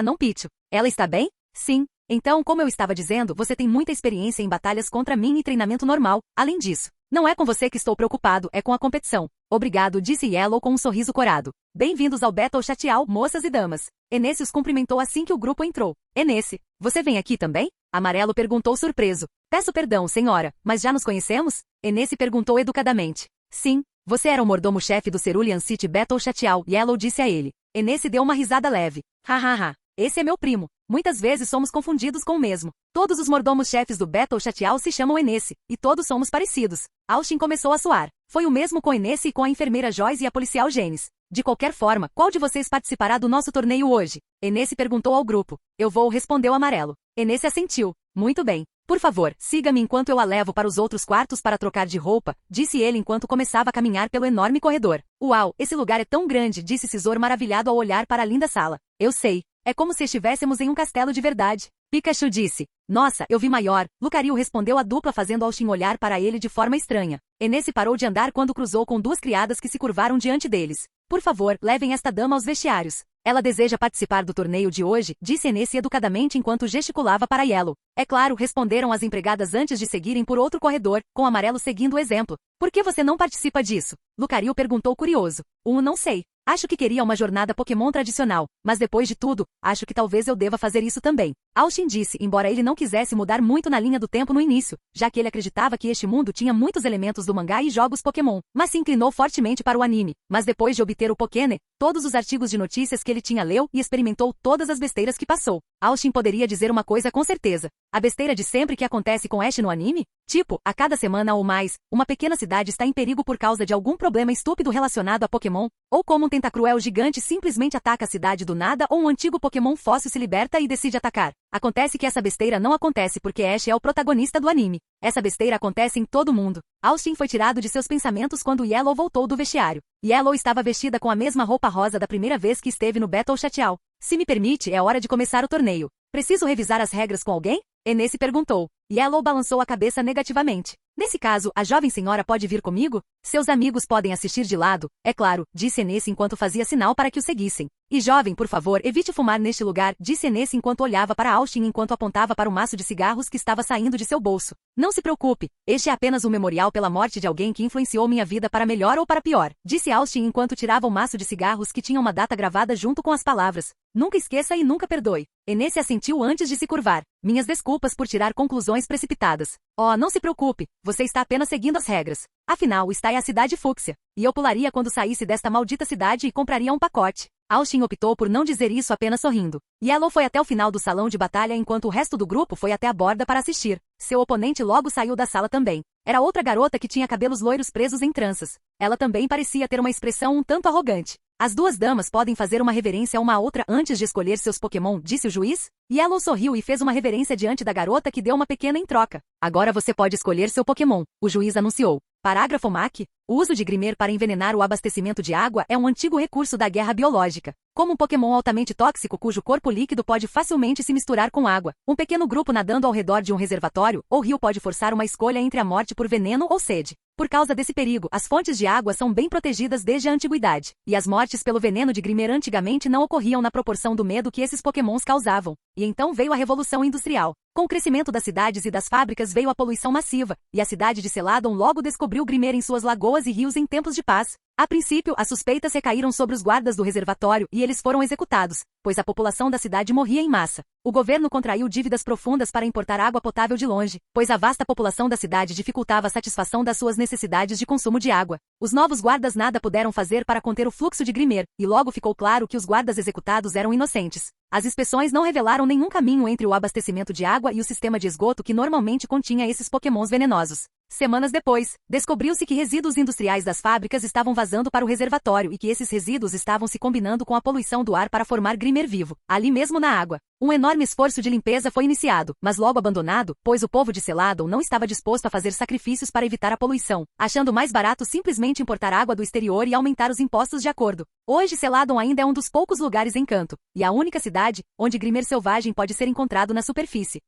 Não Pichu. Ela está bem? Sim. Então, como eu estava dizendo, você tem muita experiência em batalhas contra mim e treinamento normal. Além disso, não é com você que estou preocupado, é com a competição. Obrigado, disse Yellow com um sorriso corado. Bem-vindos ao Battle Chatial, moças e damas. Enessi os cumprimentou assim que o grupo entrou. Enessi, você vem aqui também? Amarelo perguntou surpreso. Peço perdão, senhora, mas já nos conhecemos? Enessi perguntou educadamente. Sim, você era o mordomo-chefe do Cerulean City Battle Chatial, Yellow disse a ele. Enessi deu uma risada leve. Hahaha, esse é meu primo. Muitas vezes somos confundidos com o mesmo. Todos os mordomos-chefes do Battle Chatial se chamam Enessi, e todos somos parecidos. Austin começou a suar. Foi o mesmo com Enessi e com a enfermeira Joyce e a policial Janice. De qualquer forma, qual de vocês participará do nosso torneio hoje? Enessi perguntou ao grupo. Eu vou, respondeu Amarelo. Enessi assentiu. Muito bem. Por favor, siga-me enquanto eu a levo para os outros quartos para trocar de roupa, disse ele enquanto começava a caminhar pelo enorme corredor. Uau, esse lugar é tão grande, disse Scizor maravilhado ao olhar para a linda sala. Eu sei. É como se estivéssemos em um castelo de verdade. Pikachu disse. Nossa, eu vi maior. Lucario respondeu a dupla fazendo Austin olhar para ele de forma estranha. Enessie parou de andar quando cruzou com duas criadas que se curvaram diante deles. Por favor, levem esta dama aos vestiários. Ela deseja participar do torneio de hoje, disse Enessie educadamente enquanto gesticulava para Yellow. É claro, responderam as empregadas antes de seguirem por outro corredor, com Amarelo seguindo o exemplo. Por que você não participa disso? Lucario perguntou curioso. Não sei. Acho que queria uma jornada Pokémon tradicional, mas depois de tudo, acho que talvez eu deva fazer isso também. Austin disse, embora ele não quisesse mudar muito na linha do tempo no início, já que ele acreditava que este mundo tinha muitos elementos do mangá e jogos Pokémon, mas se inclinou fortemente para o anime. Mas depois de obter o Pokéne, todos os artigos de notícias que ele tinha leu e experimentou todas as besteiras que passou. Austin poderia dizer uma coisa com certeza. A besteira de sempre que acontece com Ash no anime? Tipo, a cada semana ou mais, uma pequena cidade está em perigo por causa de algum problema estúpido relacionado a Pokémon, ou como um tentacruel gigante simplesmente ataca a cidade do nada ou um antigo Pokémon fóssil se liberta e decide atacar. Acontece que essa besteira não acontece porque Ash é o protagonista do anime. Essa besteira acontece em todo mundo. Austin foi tirado de seus pensamentos quando Yellow voltou do vestiário. Yellow estava vestida com a mesma roupa rosa da primeira vez que esteve no Battle Chatial. Se me permite, é hora de começar o torneio. Preciso revisar as regras com alguém? Enessie perguntou. Yellow balançou a cabeça negativamente. Nesse caso, a jovem senhora pode vir comigo? Seus amigos podem assistir de lado, é claro, disse Enessie enquanto fazia sinal para que o seguissem. E jovem, por favor, evite fumar neste lugar, disse Enessie enquanto olhava para Austin enquanto apontava para o maço de cigarros que estava saindo de seu bolso. Não se preocupe, este é apenas um memorial pela morte de alguém que influenciou minha vida para melhor ou para pior, disse Austin enquanto tirava o maço de cigarros que tinha uma data gravada junto com as palavras. Nunca esqueça e nunca perdoe. Enessie assentiu antes de se curvar. Minhas desculpas por tirar conclusões precipitadas. Oh, não se preocupe, você está apenas seguindo as regras. Afinal, está em a cidade fúcsia. E eu pularia quando saísse desta maldita cidade e compraria um pacote. Austin optou por não dizer isso apenas sorrindo. Yellow foi até o final do salão de batalha enquanto o resto do grupo foi até a borda para assistir. Seu oponente logo saiu da sala também. Era outra garota que tinha cabelos loiros presos em tranças. Ela também parecia ter uma expressão um tanto arrogante. As duas damas podem fazer uma reverência a uma outra antes de escolher seus Pokémon, disse o juiz. Yellow sorriu e fez uma reverência diante da garota que deu uma pequena em troca. Agora você pode escolher seu Pokémon, o juiz anunciou. Parágrafo MAC. O uso de Grimer para envenenar o abastecimento de água é um antigo recurso da guerra biológica. Como um Pokémon altamente tóxico cujo corpo líquido pode facilmente se misturar com água, um pequeno grupo nadando ao redor de um reservatório ou rio pode forçar uma escolha entre a morte por veneno ou sede. Por causa desse perigo, as fontes de água são bem protegidas desde a antiguidade, e as mortes pelo veneno de Grimer antigamente não ocorriam na proporção do medo que esses Pokémons causavam. E então veio a Revolução Industrial. Com o crescimento das cidades e das fábricas veio a poluição massiva, e a cidade de Celadon logo descobriu Grimer em suas lagoas e rios em tempos de paz. A princípio, as suspeitas recaíram sobre os guardas do reservatório e eles foram executados, pois a população da cidade morria em massa. O governo contraiu dívidas profundas para importar água potável de longe, pois a vasta população da cidade dificultava a satisfação das suas necessidades de consumo de água. Os novos guardas nada puderam fazer para conter o fluxo de Grimer, e logo ficou claro que os guardas executados eram inocentes. As inspeções não revelaram nenhum caminho entre o abastecimento de água e o sistema de esgoto que normalmente continha esses Pokémons venenosos. Semanas depois, descobriu-se que resíduos industriais das fábricas estavam vazando para o reservatório e que esses resíduos estavam se combinando com a poluição do ar para formar Grimer vivo, ali mesmo na água. Um enorme esforço de limpeza foi iniciado, mas logo abandonado, pois o povo de Celadon não estava disposto a fazer sacrifícios para evitar a poluição, achando mais barato simplesmente importar água do exterior e aumentar os impostos de acordo. Hoje Celadon ainda é um dos poucos lugares em Kanto, e a única cidade onde Grimer selvagem pode ser encontrado na superfície.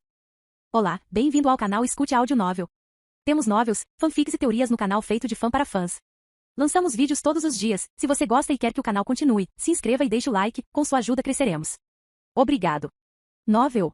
Olá, bem-vindo ao canal Escute Áudio Novel. Temos novels, fanfics e teorias no canal feito de fã para fãs. Lançamos vídeos todos os dias. Se você gosta e quer que o canal continue, se inscreva e deixe o like, com sua ajuda cresceremos. Obrigado. Novel.